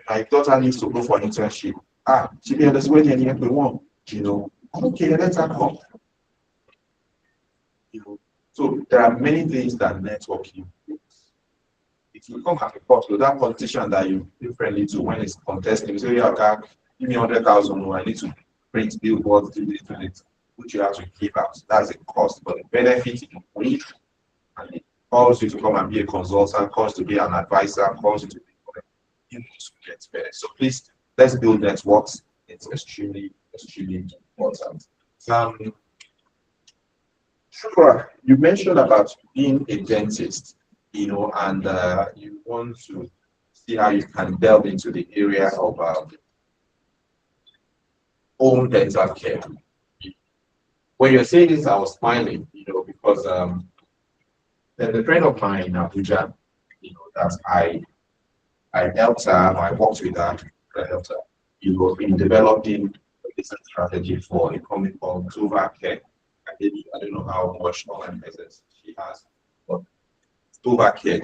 my daughter needs to go for an internship. She be at this wedding and we want, you know, okay, let her come. You know, so there are many things that networking brings. It will come at a cost. So that politician that you feel friendly to when it's contesting, you say, yeah, okay, give me 100,000, I need to print billboards, do it, which you have to give out. That's a cost, but the benefit is free, and it calls you to come and be a consultant, calls to be an advisor, calls you to be you need to get better. So please, let's build networks. It's extremely, extremely important. Sure, you mentioned about being a dentist, you know, and you want to see how you can delve into the area of home dental care. When you're saying this, I was smiling, you know, because there's a friend of mine in Abuja, you know, that I helped her, I worked with her, I helped her, you know, in developing a business strategy for a company called Tova Care. I don't know how much online presence she has, but Tova Care,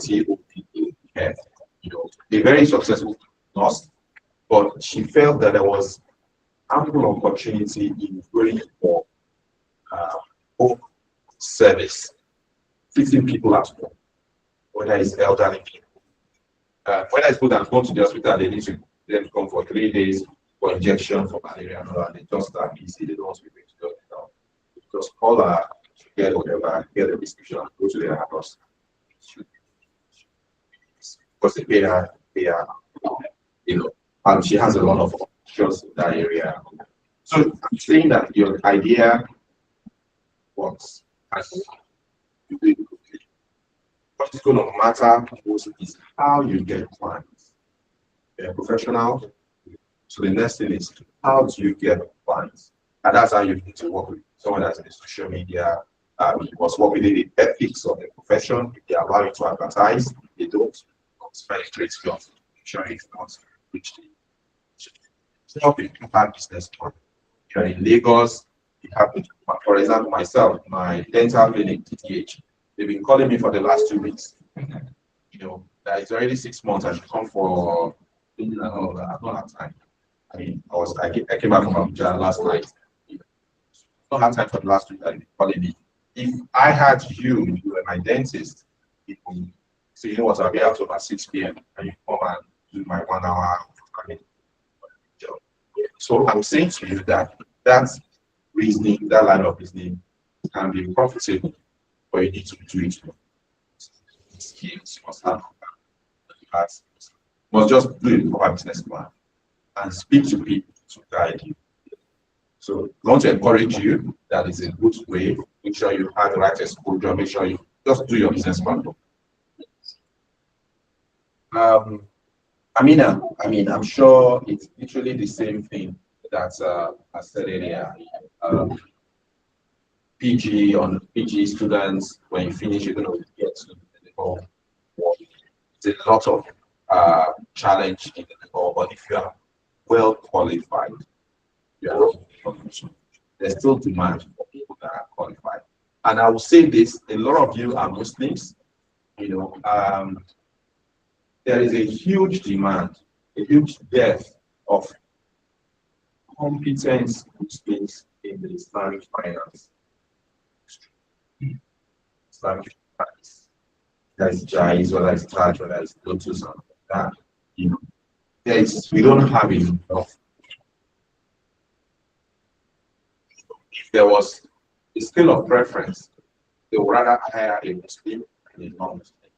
Care, you know, a very successful nurse, but she felt that there was ample opportunity in going for home service, fixing people at home, whether it's elderly people. Whether it's good and go to the hospital, they need to then come for 3 days for injection for malaria and all that. They just start easy, they don't want to be going to the hospital. Just call her, get whatever, get a prescription, and go to their house. Because they are, you know, and she has a lot of options in that area. So I'm saying that your idea works and you do it quickly. What is going to matter most is how you get clients. You're a professional. So the next thing is how do you get clients? And that's how you need to work with someone that's in the social media. You must work within the ethics of the profession. If they allow you to advertise, they don't penetrate your sure it's not reach the help you have business plan. You're in Lagos, you have to, for example, myself, my dental clinic, TTH, they've been calling me for the last 2 weeks. You know, that it's already 6 months. I should come for cleaning and all of that. I don't have time. I mean, I came back from Abuja last night. You know, I don't have time for the last week that you're calling me. If I had you, you were my dentist, it would say, you know what, I'll be out about 6 p.m. and you come and do my 1 hour. I mean, job. So I'm saying to you that that reasoning, that line of reasoning can be profitable, but you need to do it. Skills must have must just do a proper business plan and speak to people to guide you. So I want to encourage you that is a good way. Make sure you have the right exposure, make sure you just do your business plan. Amina, I mean, I'm sure it's literally the same thing that I said earlier. PG on PG students. When you finish, you're going to get to the whole world. It's a lot of challenge in the whole, but if you are well qualified, you are there's still demand for people that are qualified. And I will say this: a lot of you are Muslims. You know, there is a huge demand, a huge depth of competent Muslims in the Islamic finance. Islamic finance. That is Jais, whether it's Taj, whether it's Lotus, and that. You know, we don't have enough. If there was a scale of preference, they would rather hire a Muslim than a non-Muslim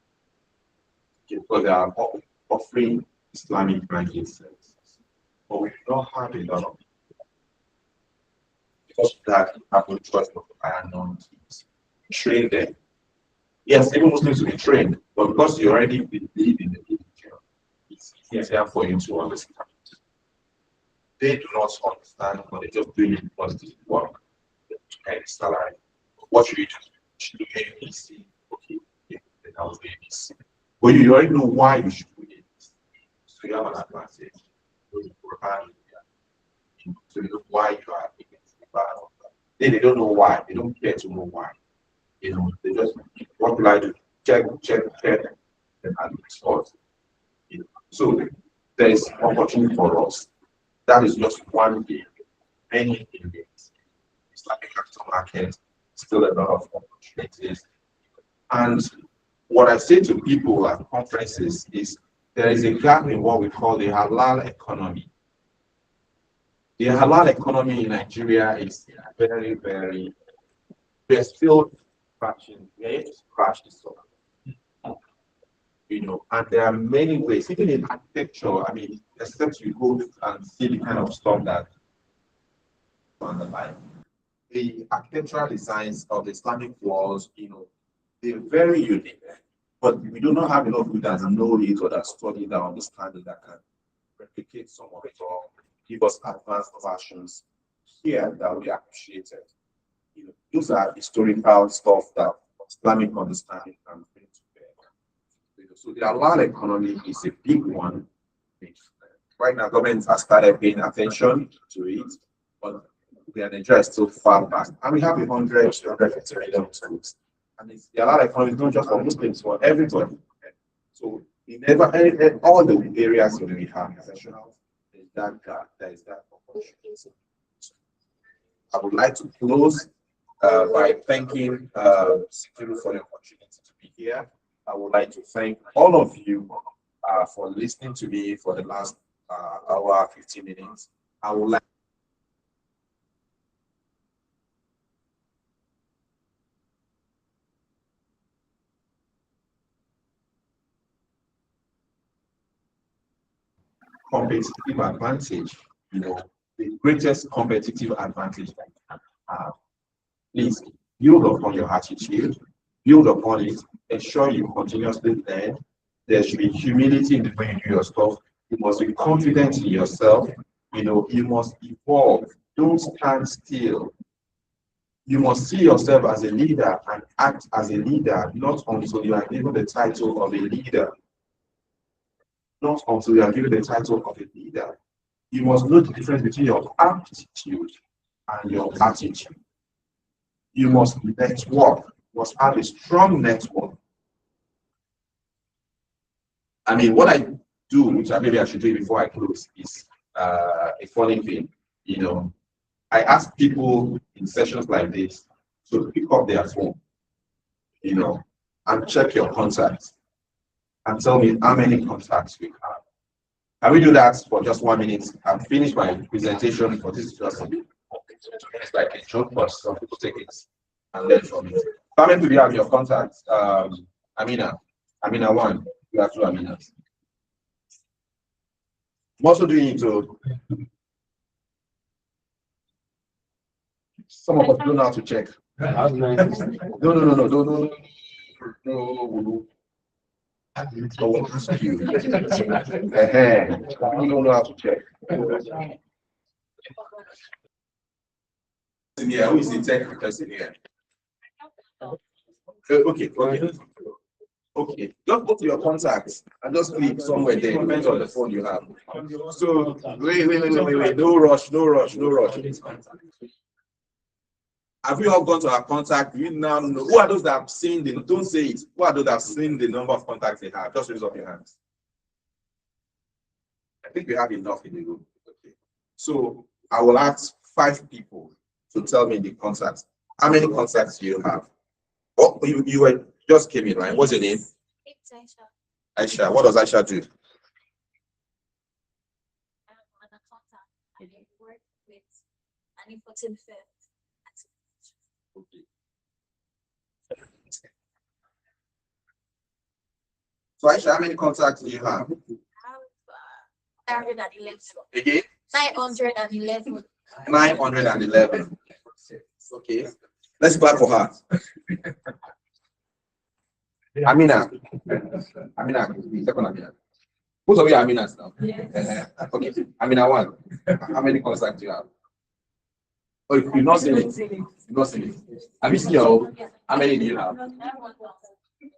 because they are offering Islamic banking services. But we do not have a lot of people. Because of that, you have no choice but to hire non-Muslims. Train them. Yes, even Muslims will be trained, but because you already believe in the religion, it's easier for you to understand. They do not understand, but they just do it because it work to earn salary. What should you do? Should do ABC? Okay, then I'll do ABC. But you already know why you should do ABC. So you have an advantage. So you know why you are against the battle. They don't know why. They don't care to know why. You know, they just what will I do? Check, and respond. You know. So there is opportunity for us. That is just one thing. Many things. It's like a capital market, still a lot of opportunities. And what I say to people at conferences is there is a gap in what we call the halal economy. The halal economy in Nigeria is very, very, we're still scratching, we're yet to scratch the surface. You know, and there are many ways, even in architecture, I mean, except you go and see the kind of stuff that underline. The architectural designs of the Islamic walls, you know, they're very unique. But we do not have enough people that know it or that study that understand it that can replicate some of it or give us advanced versions here that will be appreciated. You know, those are historical stuff that Islamic understanding can bring to bear. You know, so the halal economy is a big one. Right now, governments have started paying attention to it, but Nigeria is still far back. And we have 150 million schools. And it's the halal economy is not just for Muslims, for everybody. So in all the areas where we have professionals, there's that gap, there is that opportunity. I would like to close by thanking Sikiru for the opportunity to be here. I would like to thank all of you for listening to me for the last hour, 15 minutes. I would like competitive advantage, you know, the greatest competitive advantage that you can have. Please build upon your attitude, build upon it, ensure you continuously learn. There should be humility in the way you do your stuff. You must be confident in yourself. You know, you must evolve. Don't stand still. You must see yourself as a leader and act as a leader, not until you are given the title of a leader. Not until you are given the title of a leader. You must know the difference between your aptitude and your attitude. You must network, you must have a strong network. I mean, what I do, which maybe I should do before I close, is a funny thing. You know, I ask people in sessions like this to pick up their phone, you know, and check your contacts and tell me how many contacts you have. Can we do that for just 1 minute? I've finished my presentation for this just it's like a joke, but some people take it and learn from it. How many do you have your contacts? Amina 1, you have 2 Aminas. I'm also doing it to some of us don't know how to check. No. I will ask you. You don't know how to check. Yeah, who is the tech person here? Okay. Okay, just go to your contacts and just click somewhere there, depends on the phone you have. So wait. No rush. Have you all gone to our contact? You now know who are those that have seen the don't say it. Who are those that have seen the number of contacts they have? Just raise up your hands. I think we have enough in the room. Okay. So I will ask 5 people to tell me the contacts. How many contacts do you have? Oh, you were just came in, right? What's your name? It's Aisha. Aisha. What does Aisha do? On a contact. I work with an importing firm. Okay. So Aisha, how many contacts do you have? I have 911. Again? 911. 911. Okay. Let's clap for her. Amina. Second Amina. Most of you are Aminas now. Yes. Okay. Amina 1. How many contacts do you have? Oh, you've not seen it. You've not seen it. Have you seen your own? How many do you have? You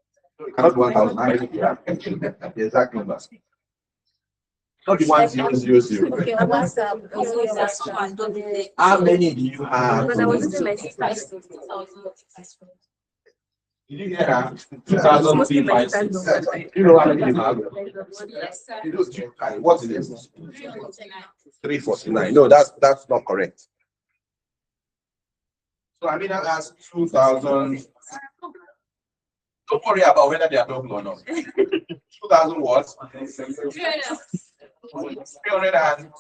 cannot do 1,000. How many do you have? The exact number. Not the 1000. Okay, on WhatsApp. How many do you have? Because I was using my sister's 2000. Did you hear her? 2005. You know how many you have? What is it? 349. No, that's not correct. So I mean, that's 2000. Don't worry about whether they are double or not. 2000 what? 300 and.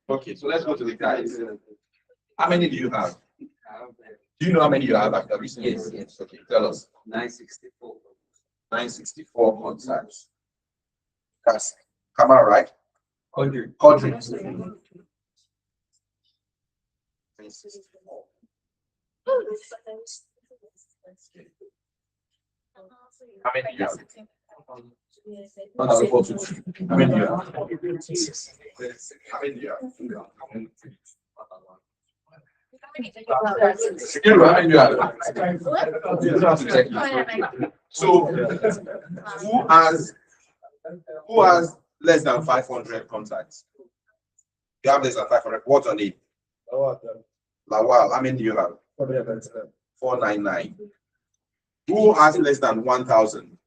Okay, so let's go to the guys. How many do you have? Do you know how many you have after recently? Yes. Okay, tell us. 964. 964 contacts. That's camera, right? 100. 964. How many do you have? Not that equal to 2. How many do you have? How many do you have? So, who has less than 500 contacts? You have less than 500. What's your name? Lawal. How many do you have? 499. Who has less than 1,000?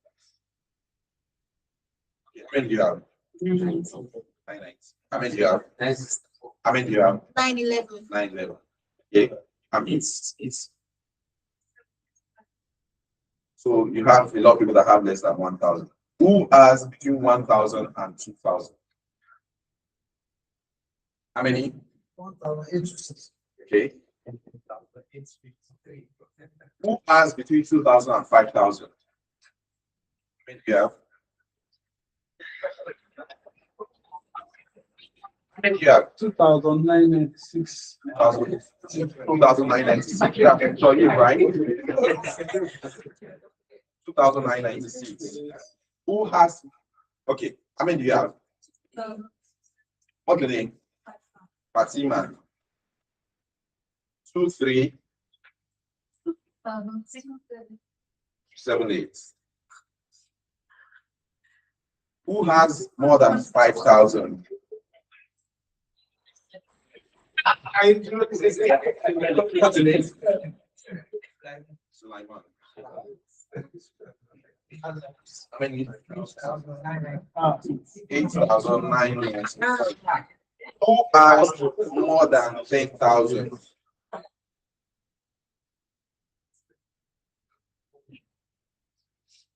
How many do you have? 99. How many do you have? 964. How many do you have? 911. 911. Okay. I mean, it's so you have a lot of people that have less than 1,000. Who has between 1,000 and 2,000? How many? 1,856. Okay. Who has between 2,000 and 5,000? How many do you have? How many do you have? 2,996. 2,996. You have employee, right? 2,996. Who has? Okay. How many do you have? What's your name? Fatima. 2378. Who has more than 5,000? What's your name? Sulaiman. How many? 8,900. Who has more than 10,000?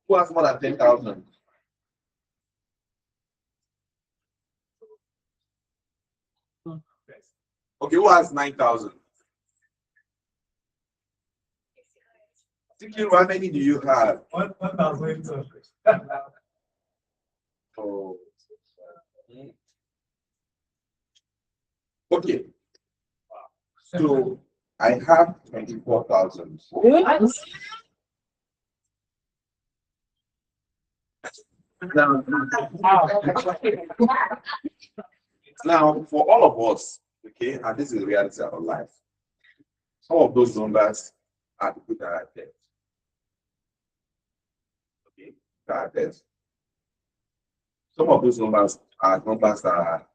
Who has more than 10,000? Okay, who has 9,000? How many do you have? 1,000. Oh. Okay. So I have 24,000. Now, for all of us, okay, and this is the reality of our life, some of those numbers are people that are dead. Okay, that are dead. Some of those numbers are numbers that have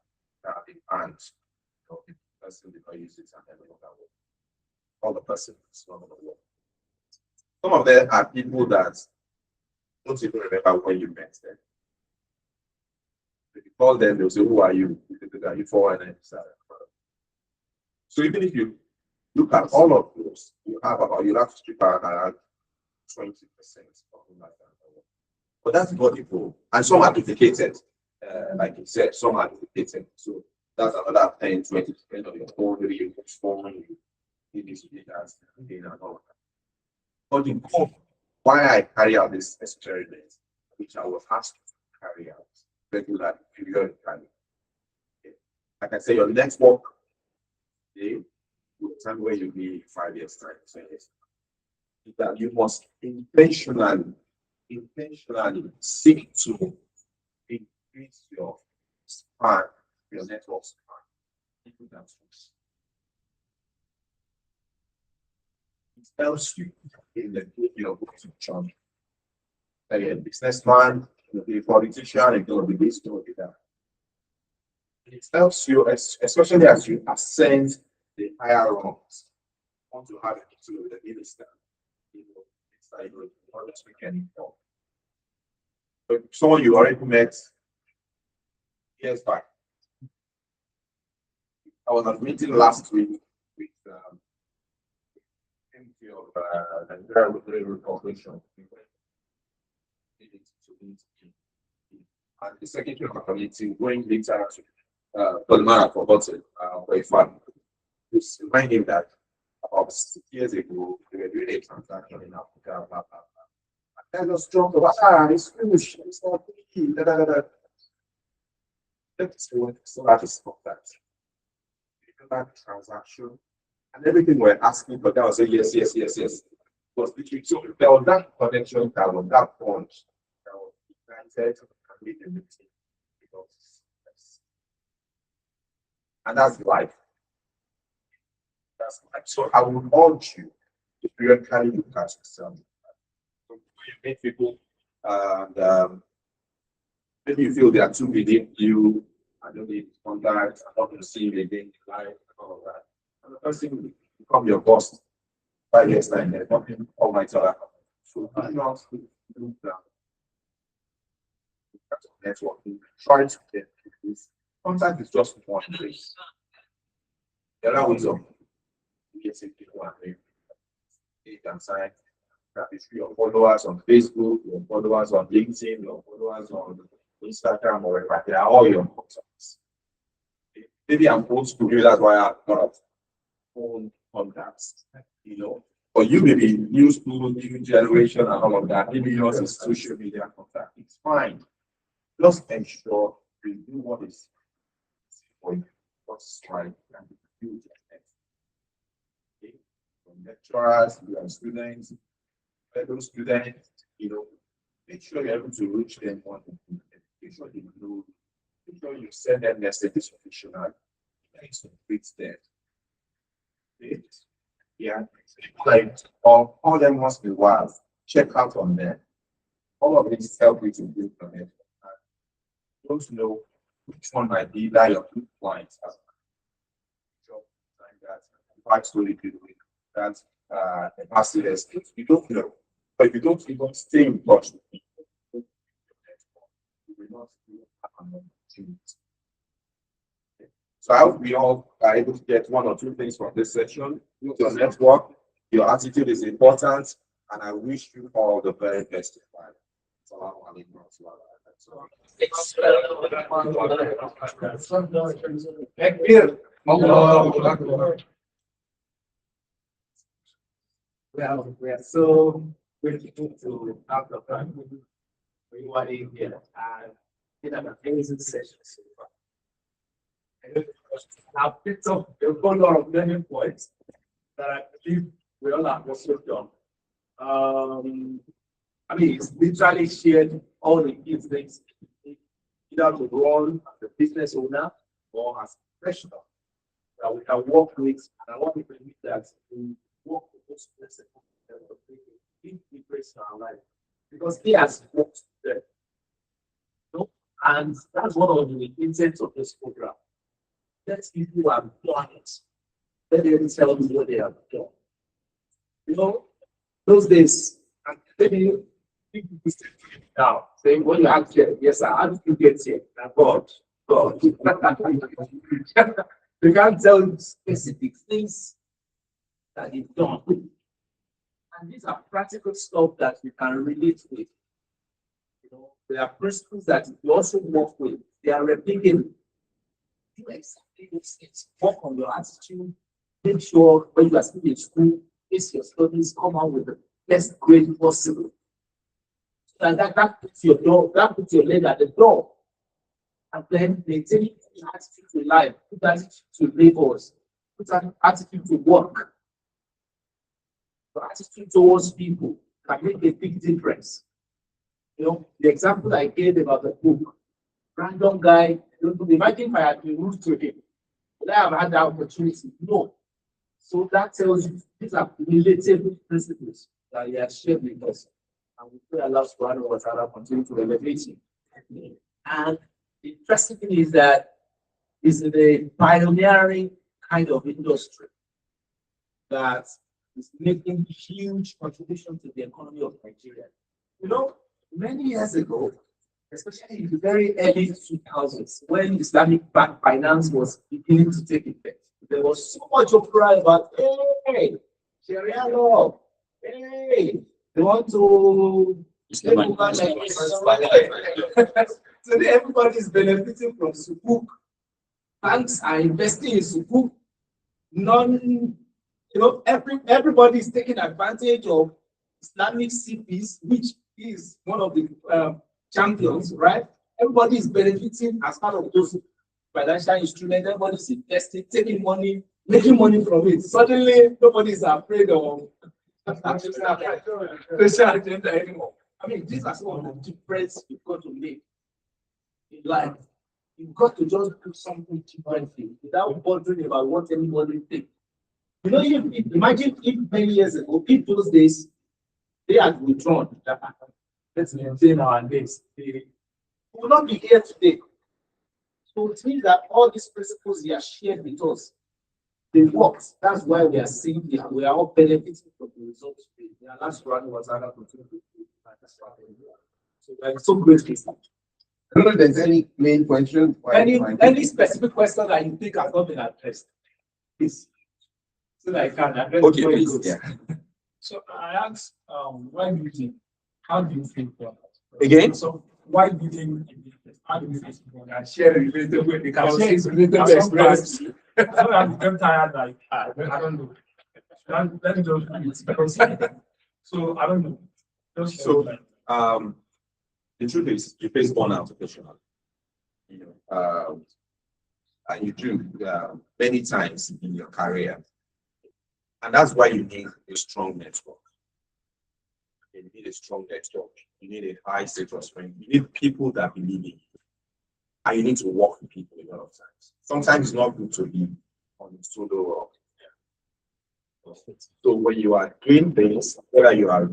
been banned. You know, the person did not use it and then no longer work. All the person is no longer work. Some of them are people that don't even remember when you met them. If you call them, they'll say, "Who are you? Are you for?" And then so even if you look at all of those, you have to strip out around 20% something like that. But that's body flow. And some are duplicated. Like you said, some are duplicated. So that's another 10, 20% of your phone, your phone, you need to be that and all of that. But the core, why I carry out this experiment, which I was asked to carry out regularly, periodically. Okay. Like I say, your network, okay, will time where you'll be in 5 years' time, 10 years. That you must intentionally seek to increase your span, your network span. It helps you in the job. A businessman, a politician, it will be this, it will be that. It helps you, especially as you ascend the higher rungs. You want to have a meeting with the minister. It's like you want to speak anymore. But someone you already met years back. I was at a meeting last week with MD of the Nigeria Railway Corporation. And the secretary of the committee going later to Polmara for Bottle, very fun. Just remind him that about 6 years ago, they were doing a transaction in Africa, blah, blah, blah. And I just dropped over, it's finished, it's not free, da, da, da, da. Let's go and start to stop that. That transaction, and everything we're asking for that was a yes, yes, yes, yes. Was literally so there was that connection, that was that bond that was ignited and made the meeting because and that's life. That's life. So I would urge you to periodically look at yourself. So you meet people and maybe you feel they are too beneath you. I don't need contact. I'm not going to see you again in life and all of that. And the person will become your boss 5 years time. They're talking all my time. So do not do that. Networking. Try to get this. Contact is just one place. The other ways of getting people and you can sign. That is your followers on Facebook, your followers on LinkedIn, your followers on Instagram or wherever. They are all your contacts. Maybe I'm old school, maybe that's why I have a lot of phone contacts, But you may be new school, new generation, and all of that. Maybe yours is social media contact. It's fine. Just ensure you do what is for you, what's right, and you do it. From lecturers, your students, fellow students, make sure you're able to reach them on make sure you know, make sure you send them messages officially. Thanks to reach them. Yeah, like all them must be wild. Check out on them. All of these help you to build on it. Don't know which one might be that your good points as that backstory people that ambassadors. You don't know. But if you don't even stay in touch with people, you will not have an opportunity. So I hope we all are able to get one or two things from this session. Your network, your attitude is important, and I wish you all the very best in life. We are so grateful to have the time with everybody here and it's an amazing session so far. I've picked up a whole lot of learning points that I believe we all have also done. It's literally shared all the key things, either to run as a business owner or as a professional that we can work with. And I want to believe that we work with those principles big difference in our life because he has worked there. You know? And that's one of the intents of this program. Let people who have done it. Let them tell you what they have done. You know, those days, and maybe people still doing it now, saying, what you have here, yes, sir, how did you get here? And God. They can't tell you specific things that you've done. And these are practical stuff that we can relate with. You know, there are principles that you also work with. They are replicable. Do exactly those things. Work on your attitude. Make sure when you are still in school, face your studies, come out with the best grade possible. So that puts your door, that puts your leg at the door. And then maintaining the attitude to life, put attitude to labors, put an attitude to work. The attitude towards people can make a big difference. You know, the example I gave about the book, random guy, imagine if I had been rude to him. Would I have had that opportunity? No. So that tells you these are relatable principles that he has shared with us. And we pray Allah subhanahu wa ta'ala continue to elevate him. And the interesting thing is that it's a pioneering kind of industry that is making huge contribution to the economy of Nigeria. You know, many years ago, especially in the very early 2000s, when Islamic bank finance was beginning to take effect, there was so much uproar about, hey, Sharia law, hey, they want to take over Nigeria. So everybody is benefiting from Sukuk. Banks are investing in Sukuk. Everybody is taking advantage of Islamic CPs, which is one of the champions, right? Everybody is benefiting as part of those financial instruments. Everybody is investing, taking money, making money from it. Suddenly, nobody is afraid of social agenda anymore. I mean, these are some of the differences you've got to make in life. You've got to just do something differently without bothering about what anybody thinks. You know, imagine if many years ago, if those days, they had withdrawn, let's maintain our days, we will not be here today. So it means that all these principles they are shared with us, they worked. That's why we are seeing that we are all benefiting from the results. The last one was another continuity. So I'm so grateful. I don't know if there's any main question. Any specific question that you think has not been addressed? Please. So that I can address. Okay, please. Yeah. So I asked, why do you think? How do you think about that? Again? So why do you think? How do you think about that? Share related with the conversation. I'm become tired. Like I don't know. Let me just because so I don't know. Just So, like, the truth is, you face burnout occasionally. You know, and you do many times in your career, and that's why you need a strong network. You need a strong network. You need a high status friend. You need people that believe in you, and you need to work with people a lot of times. Sometimes it's not good to be on the solo rock. So when you are doing things, whether you are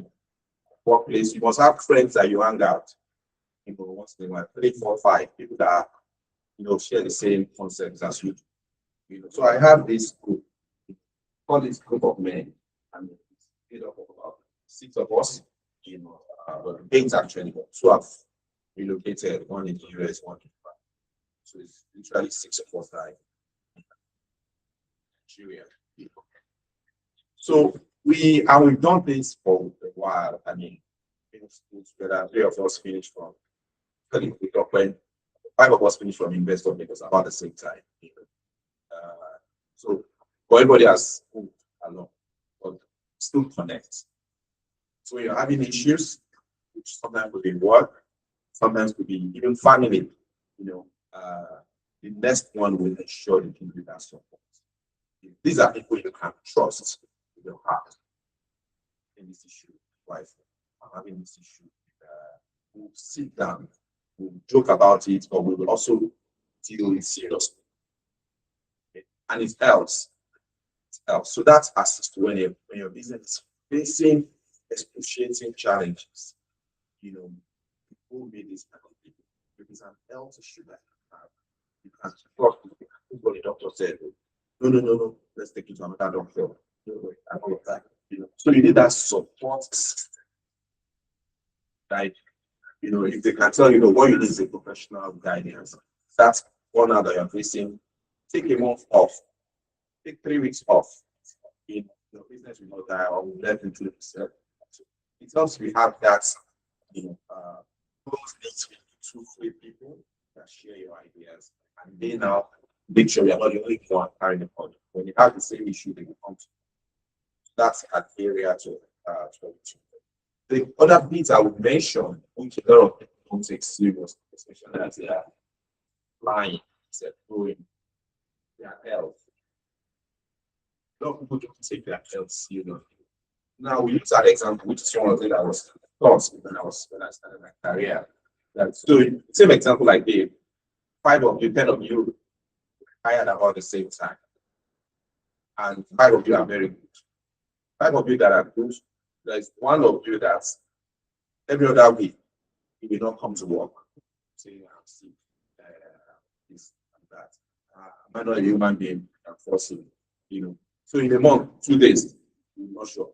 workplace, you must have friends that you hang out. People once in a while, 3, 4, 5 people that share the same concepts as you do. So I have this group, call this group of men, and it's made up of about 6 of us. Things actually so have relocated, one in the US, one in Japan. So it's literally 6 of us that Nigeria. So we've done this for a while. I mean, together, 3 of us finished from when 5 of us finished from investor because about the same time. So everybody has moved along, but still connect. So you're having issues, which sometimes could be work, sometimes could be even family. The next one will ensure you can do that support. These are people you can trust with your heart in this issue. Wife, I'm having this issue. We'll sit down, we'll joke about it, but we will also deal with it seriously. Okay? And it helps. So that assists when your business is facing excruciating challenges, who made this kind of thing? If it's an health issue that you have, you can talk to what the doctor said. No, no, no, no. Let's take it to another doctor. No, and all of that. So you need that support system, right? If they can tell you, what you need is a professional guidance. That's one hour that you're facing. Take a month off. Take 3 weeks off. Your business will not die or will let into itself. It helps we have that, close knit with 2-3 people that share your ideas, and they now make sure you're not the only one carrying the point. When you have the same issue, they will come to you. That's an area to. The other bits I would mention, which a lot of people don't take serious, especially as they are flying, growing, their health. A lot of people don't take their health seriously. Now we use that example, which is one of the things that was taught when I started my career. So same example like the 5 of you, 10 of you hired about the same time. And 5 of you are very good. 5 of you that are good, there's 1 of you that's every other week, he will not come to work. Saying, I'm sick, this and that. I'm not a human being, I'm forcing, So in a month, 2 days, you're not sure.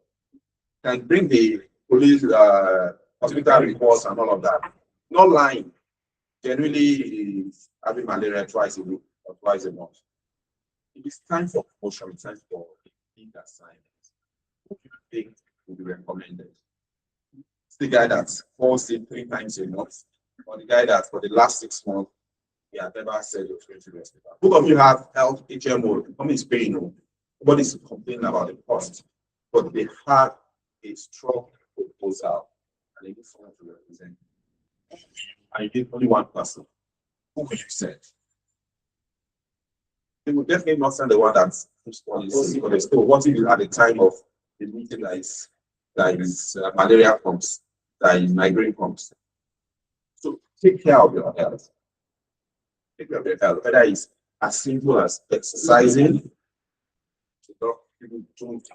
Can bring the police, hospital reports and all of that. Not lying. Generally, is having malaria twice a week or twice a month. It is time for promotion, it's time for big assignments. What do you think would be recommended? It's the guy that falls in 3 times a month, or the guy that for the last 6 months, he had never said he was going to rest. Both of you have health HMO, the company is paying. Nobody's complaining about the cost, but they have a strong proposal and they need someone to represent. And you need only 1 person. Who would you send? They will definitely not send the one that's policy, but they still what if at the time of the meeting that is malaria comes, that is migraine comes. So take care of your health. Take care of your health, whether it's as simple as exercising. People don't.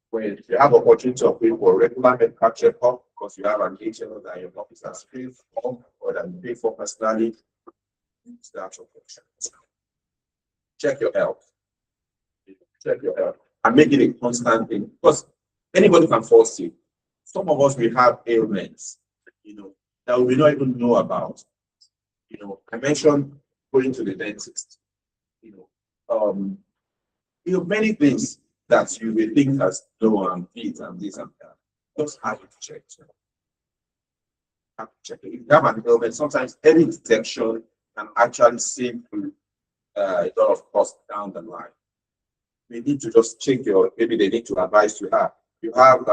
When you have opportunity of paying for regular medical checkup because you have an HMO that your office has paid for or that you pay for personally, that's your option. Check your health. Check your health and make it a constant thing because anybody can fall sick. Some of us will have ailments, that we don't even know about. I mentioned going to the dentist. Many things that you will think as low and feet and this and that. Just have it checked. Have to check it. If you have an ailment, sometimes any detection can actually save you a lot of cost down the line. We need to just check maybe they need to advise you have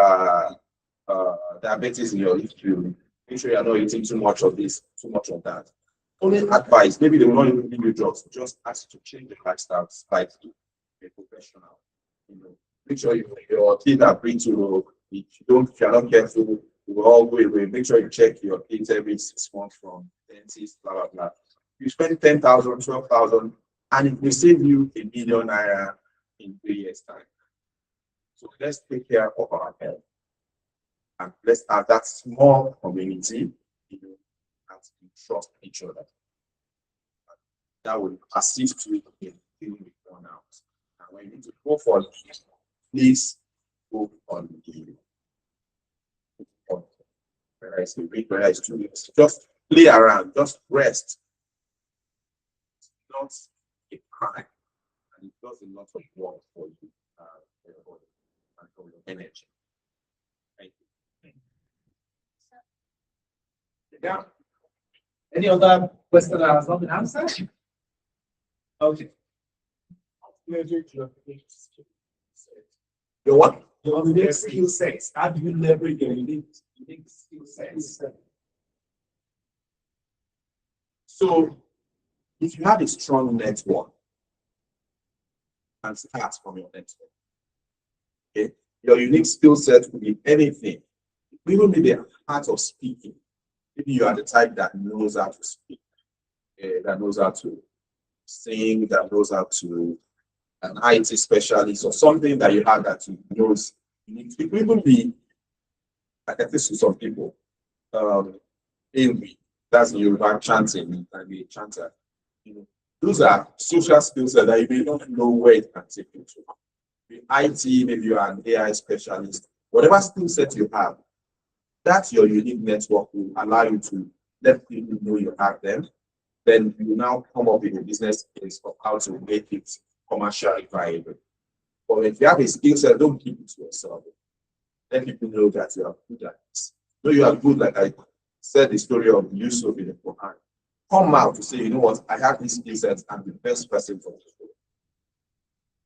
diabetes in your history. Make sure you're not eating too much of this, too much of that. Only advice, maybe they will not even give you drugs, just ask you to change the lifestyle slightly. A professional. Make sure your teeth are brittle. If you're not careful, it will all go away. Make sure you check your teeth every 6 months from dentist, blah blah blah. You spend 10,000, 12,000, and it will save you £1 million in 3 years' time. So let's take care of our health. And let's have that small community, and trust each other. That will assist you in dealing with burnout. And when you need to go for leave, please go on leave. Whether it's a week, whether it's 2 weeks, just play around, just rest. It's not a crime, and it does a lot of work for you, for your body and for your energy. Thank you. Yeah. Any other question that has not been answered? Okay. Your what? Your unique skill sets. How do you leverage your unique skill sets? So, if you have a strong network, and start from your network, okay, your unique skill set will be anything. It will be the art of speaking. Maybe you are the type that knows how to speak, that knows how to sing, that knows how to an IT specialist or something that you have that you knows. It could even be like I think to some people. Envy, that's Yoruba chanting, you can be a chanter. You know, those are social skills that you may not know where it can take you to. In IT, maybe you are an AI specialist, whatever skill set you have, that's your unique network will allow you to let people know you have them. Then you now come up with a business case of how to make it commercially viable. But if you have a skill set, don't keep it to yourself. Let people know that you are good at this. Know you are good, like I said the story of Yusuf in the Quran. Come out to say, you know what, I have these skill sets, I'm the best person for this.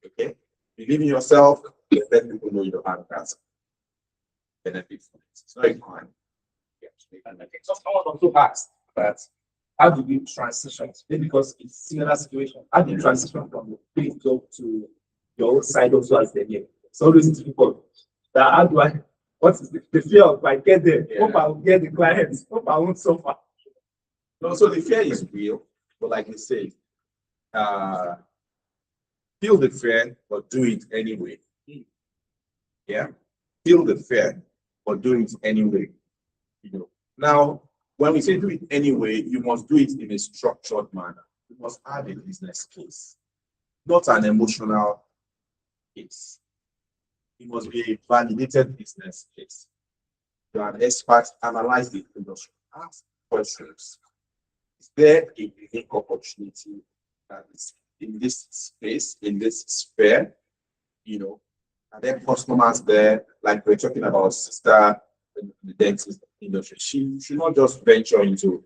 Okay? Believe in yourself, let people know you have that benefit from it. It's not a crime. And I think someone also asked that how do we transition? Maybe because it's similar situation. How do you transition from the big job to your own side also as the game? So always people that how do I what is the fear of if I get there? Yeah. Hope I will get the clients, hope I won't suffer. No, so the fear is real, but like you say, feel the fear, but do it anyway. Yeah, feel the fear, but do it anyway. You know. Now, when we say do it anyway, you must do it in a structured manner. You must have a business case, not an emotional case. It must be a validated business case. You are an expert, analyze the industry, ask questions. Is there a unique opportunity that is in this space, in this sphere? You know, are there customers there? Like we're talking about sister in the dentist industry. She should not just venture into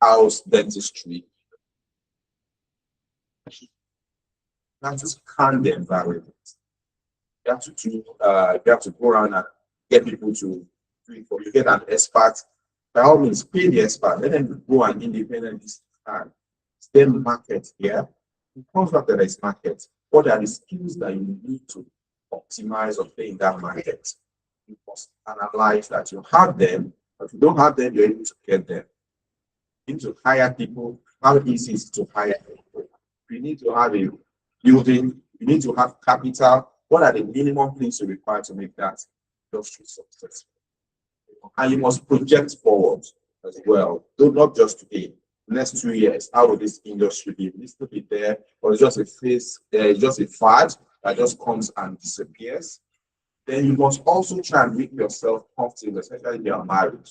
house dentistry. Not just scan the environment. You have to do, you have to go around and get people to do it for you. Get an expert. By all means, pay the expert. Let them go and independently stand. Then market here. It comes out that there is market. What are the skills that you need to optimize or play in that market? You must analyze that you have them, but if you don't have them, you're able to get them. You need to hire people. How easy is it to hire people? You need to have a building, you need to have capital. What are the minimum things you require to make that industry successful? And you must project forward as well. Not just today. Next 2 years, how will this industry be? Will it still be there? Or it's just a phase, just a fad that just comes and disappears? Then you must also try and make yourself comfortable, especially if you are married.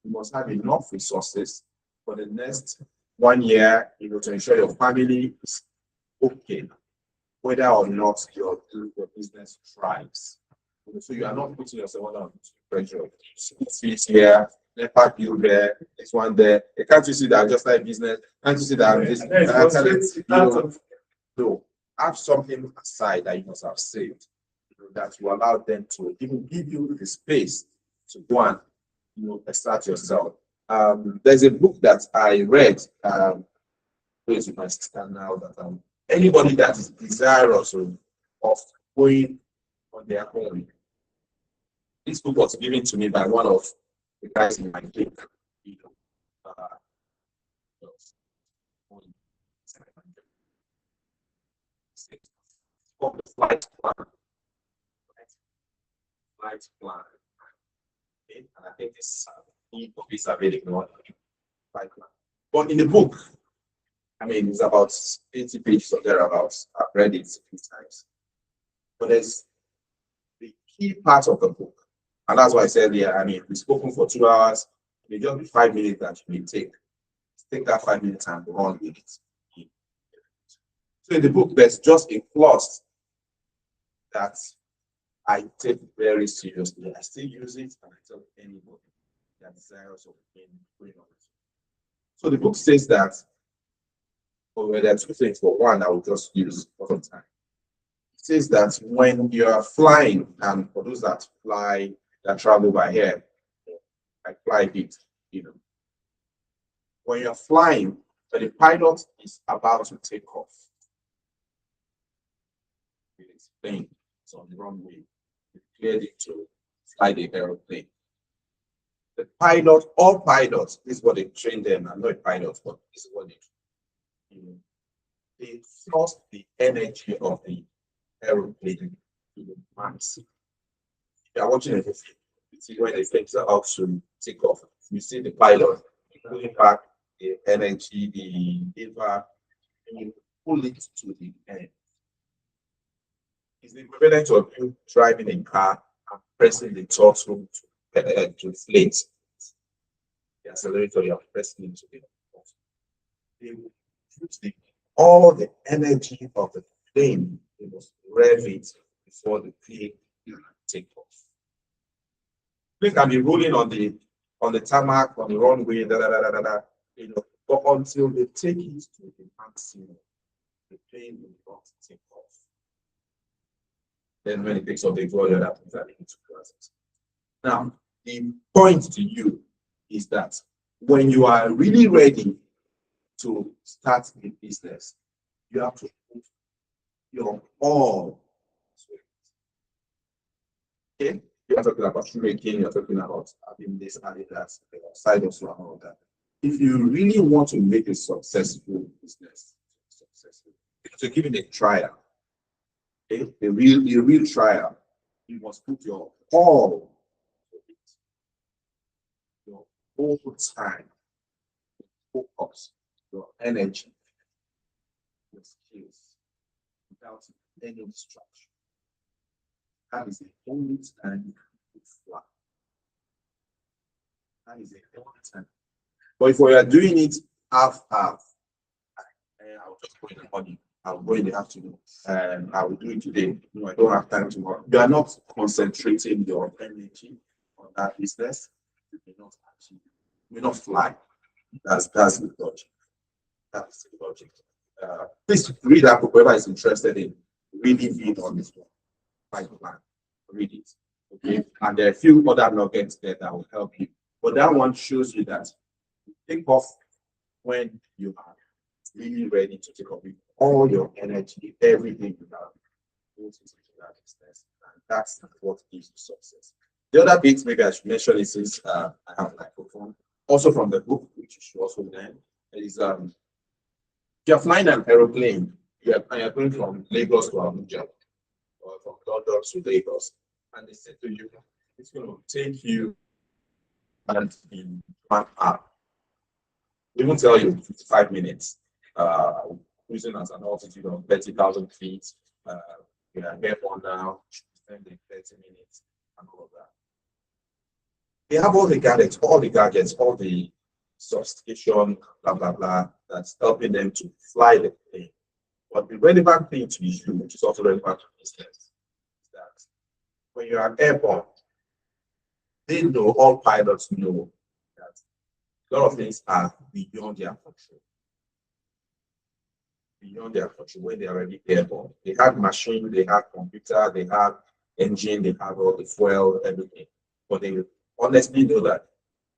You must have enough resources for the next 1 year, you know, to ensure your family is okay, whether or not your business thrives. So you are not putting yourself under pressure. Fees here, NEPA bill there, this one there. Can't you see that just like business? Can't you see that this? No, have something aside that you must have saved, you know, that will allow them to even give you the space to go and, you know, start yourself. There's a book that I read. With my sister now that anybody that is desirous of going on their own. This book was given to me by one of the guys in my clique. You know, it's called the flight plan. Flight plan. Okay? And I think this book is available on flight plan. But in the book, I mean, it's about 80 pages or thereabouts. I've read it a few times. But there's the key part of the book. And that's why I said, yeah, I mean, we've spoken for 2 hours. It may just be 5 minutes that you may take. Take that 5 minutes and run with it. So in the book, there's just a clause that I take very seriously. I still use it and I tell anybody that desires of going on it. So the book says that, well, there are 2 things. For one, I will just use all the time. It says that when you are flying, and for those that fly, that travel by air, I fly a bit, you know. When you're flying, but the pilot is about to take off. It's plane, it's on the runway. It's cleared it to fly the aeroplane. The pilot, all pilots, this is what they train them. I'm not a pilot, but this is what they thrust the energy of the aeroplane to the max. If you are watching a movie, you see when the things are about to take off, you see the pilot pulling back the energy, the lever, and you pull it to the end. It's the equivalent of you driving a car and pressing the throttle to inflate the accelerator. You are pressing into the throttle. They will use all the energy of the plane. They must rev it before the plane can take off. Plane can be rolling on the tarmac, on the runway, but until they take it to the maximum, the plane will not take off. Then when it takes off, they draw the other things that they need to process. Now, the point to you is that when you are really ready to start a business, you have to put your all. Okay? You are talking about shoemaking, you're talking about having this, having that, side hustle and all that. If you really want to make a successful business, to give it a trial, okay? A real trial, you must put your all, your whole time, focus, your energy, your skills, without any distraction. That is the only time you can fly. That is the only time. But if we are doing it half-half, I'll just go in the morning, I'll go in the afternoon, and I will do it today. I don't have time tomorrow. You are not concentrating your energy on that business. You may not achieve. You may not fly. That's the logic. That's the logic. Please read that book, whoever is interested in really being on this one. Plan. Read it. Okay. And there are a few other nuggets there that will help you. But that one shows you that you take off when you are really ready to take off with all your energy, everything you have, into that business. And that's what gives you success. The other bit maybe I should mention is since I have a microphone, also from the book, which you should also learn, is if you're flying an aeroplane, you're going from Lagos to Abuja, or from London to Lagos, and they say to you, it's going to take you in 1 hour. They won't tell you 55 minutes, cruising at an altitude of 30,000 feet. You are airborne now, spending 30 minutes, and all of that. They have all the gadgets, all the sophistication, blah, blah, blah, that's helping them to fly the plane. But the relevant thing to you, which is also relevant to business, is that when you are airborne, they know, all pilots know that a lot of things are beyond their control. Beyond their control when they are already airborne. They have machine, they have computer, they have engine, they have all the fuel, everything. But they honestly know that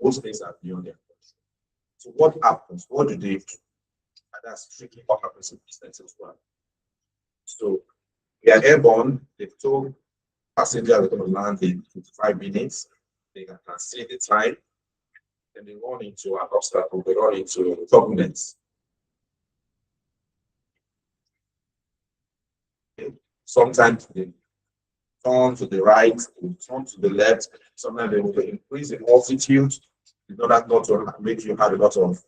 most things are beyond their control. So what happens? What do they do? And that's tricky what happens in business as well. So they are airborne, they've told passengers are going to land in 55 minutes, they can see the time, and they run into an obstacle, they run into turbulence. Okay. Sometimes they turn to the right, they turn to the left, sometimes they will increase in altitude in order not to make you have a lot of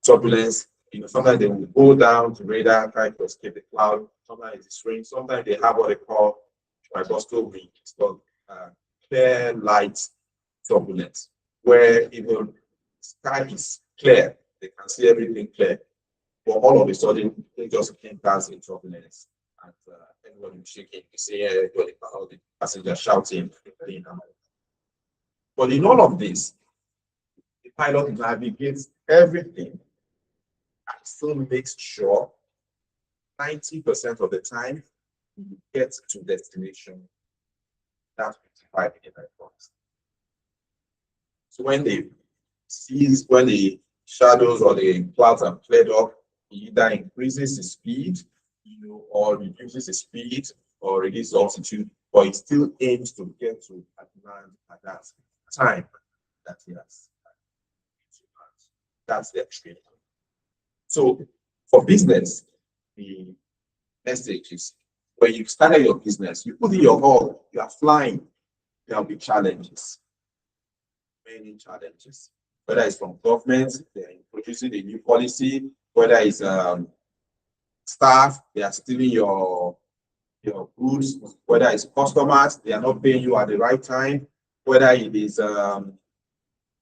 turbulence. Sometimes they will go down to radar, try to escape the cloud. Sometimes it's rain. Sometimes they have what they call coastal wind. It's called clear light turbulence, where even the sky is clear, they can see everything clear. But all of a sudden, they just enters in turbulence, and everyone is shaking. You see everybody, all the passengers shouting. But in all of this, the pilot navigates everything and still makes sure 90% of the time you get to destination. That's 55 minutes advance. So when the shadows or the clouds are cleared up, he either increases the speed, or reduces the speed, or reduces altitude, but it still aims to get to land at that time that he has. That's the training. So for business, the message is when you started your business, you put in your all, you are flying, there'll be challenges, many challenges. Whether it's from government, they're introducing a new policy, whether it's staff, they are stealing your goods, whether it's customers, they are not paying you at the right time, whether it is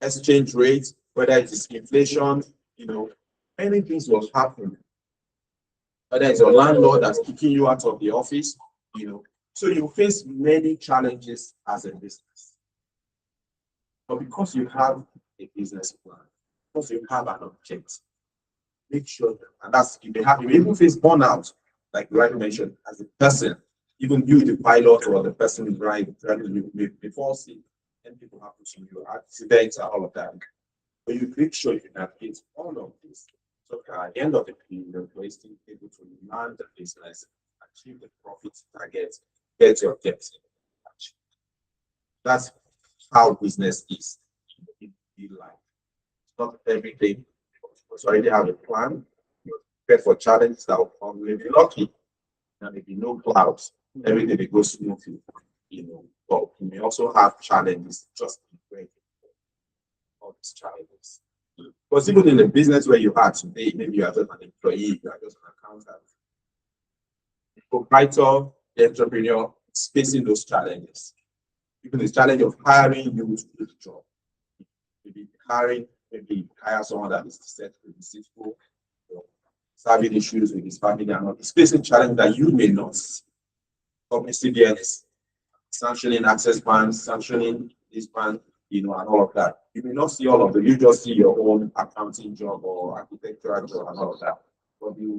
exchange rate, whether it is inflation, many things will happen. Whether it's your landlord that's kicking you out of the office, So you face many challenges as a business. But because you have a business plan, because you have an objective, make sure that, and that's you may have you even face burnout, like Ryan mentioned, as a person, even you, the pilot or the person driving before see, and people happen to you, accidents and all of that. But you make sure you navigate all of this. So at the end of the period, you're still able to land the business, achieve the profit target, get your objective. That's how business is in real life. It's not everything. You already have a plan. You're prepared for challenges that will come. You may be lucky. There may be no clouds. Everything will go smoothly. But you may also have challenges just be ready for all these challenges. Because even in the business where you are today, maybe you are just an employee, you are just an accountant. The proprietor, the entrepreneur is facing those challenges. Even the challenge of hiring you to do the job. Maybe hire someone that is deceitful, having issues with his family and not. He's facing challenge that you may not see. Company CBNs, sanctioning access bans, sanctioning this ban, and all of that. You may not see all of them. You just see your own accounting job or architectural job and all of that. But in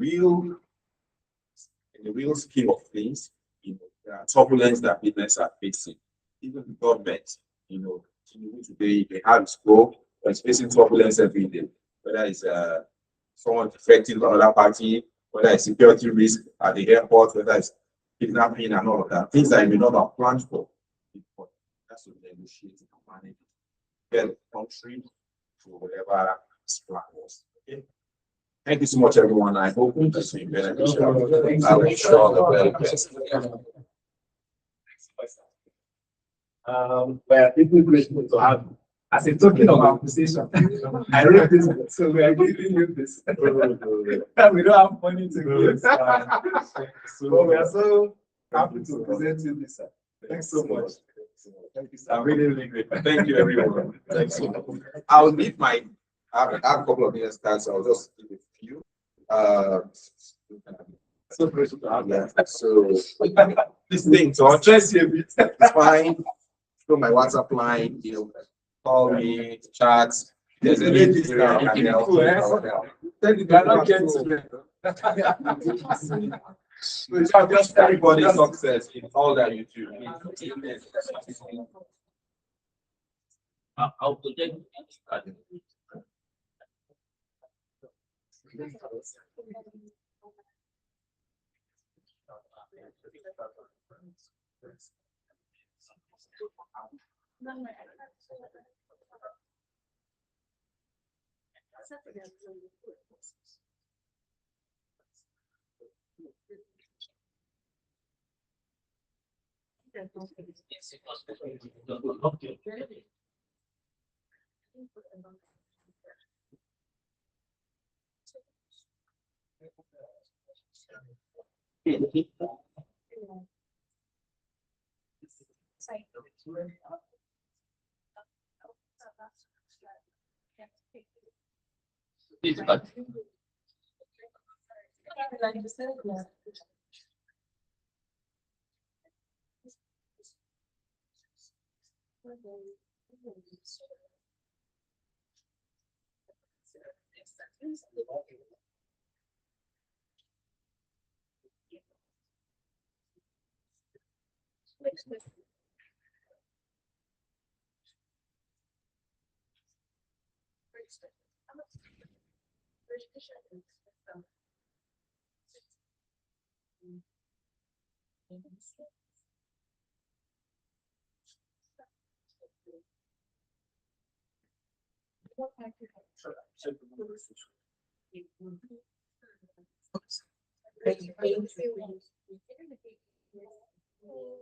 the real scheme of things, there are turbulence that business are facing. Even the government, today they have scope, but it's facing turbulence every day. Whether it's someone defecting to another party, whether it's security risk at the airport, whether it's kidnapping and all of that. Things that you may not have planned for. That's to negotiate and manage it. Get the country to whatever its plan was. Okay. Thank you so much, everyone. I hope this will be beneficial. I wish you all the very best. Well, people grateful to have you. As a token of appreciation, I wrote this, so we are giving you this. We don't have money to give. So we are so happy to present you this. Thanks so much. Thank you, sir. I'm really, really grateful. Thank you, everyone. Thanks so much. I'll leave I have a couple of minutes time, so I'll just give a few. So grateful to have you. So this thing, so I'll stress you a bit. It's fine. Through my WhatsApp line, call me, chat. There's a lady here I can help. Just everybody's success in all that you do. I'll project. So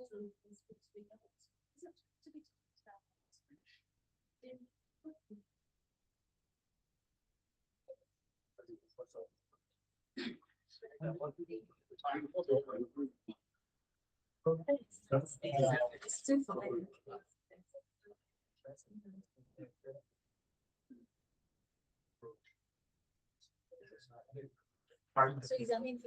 examine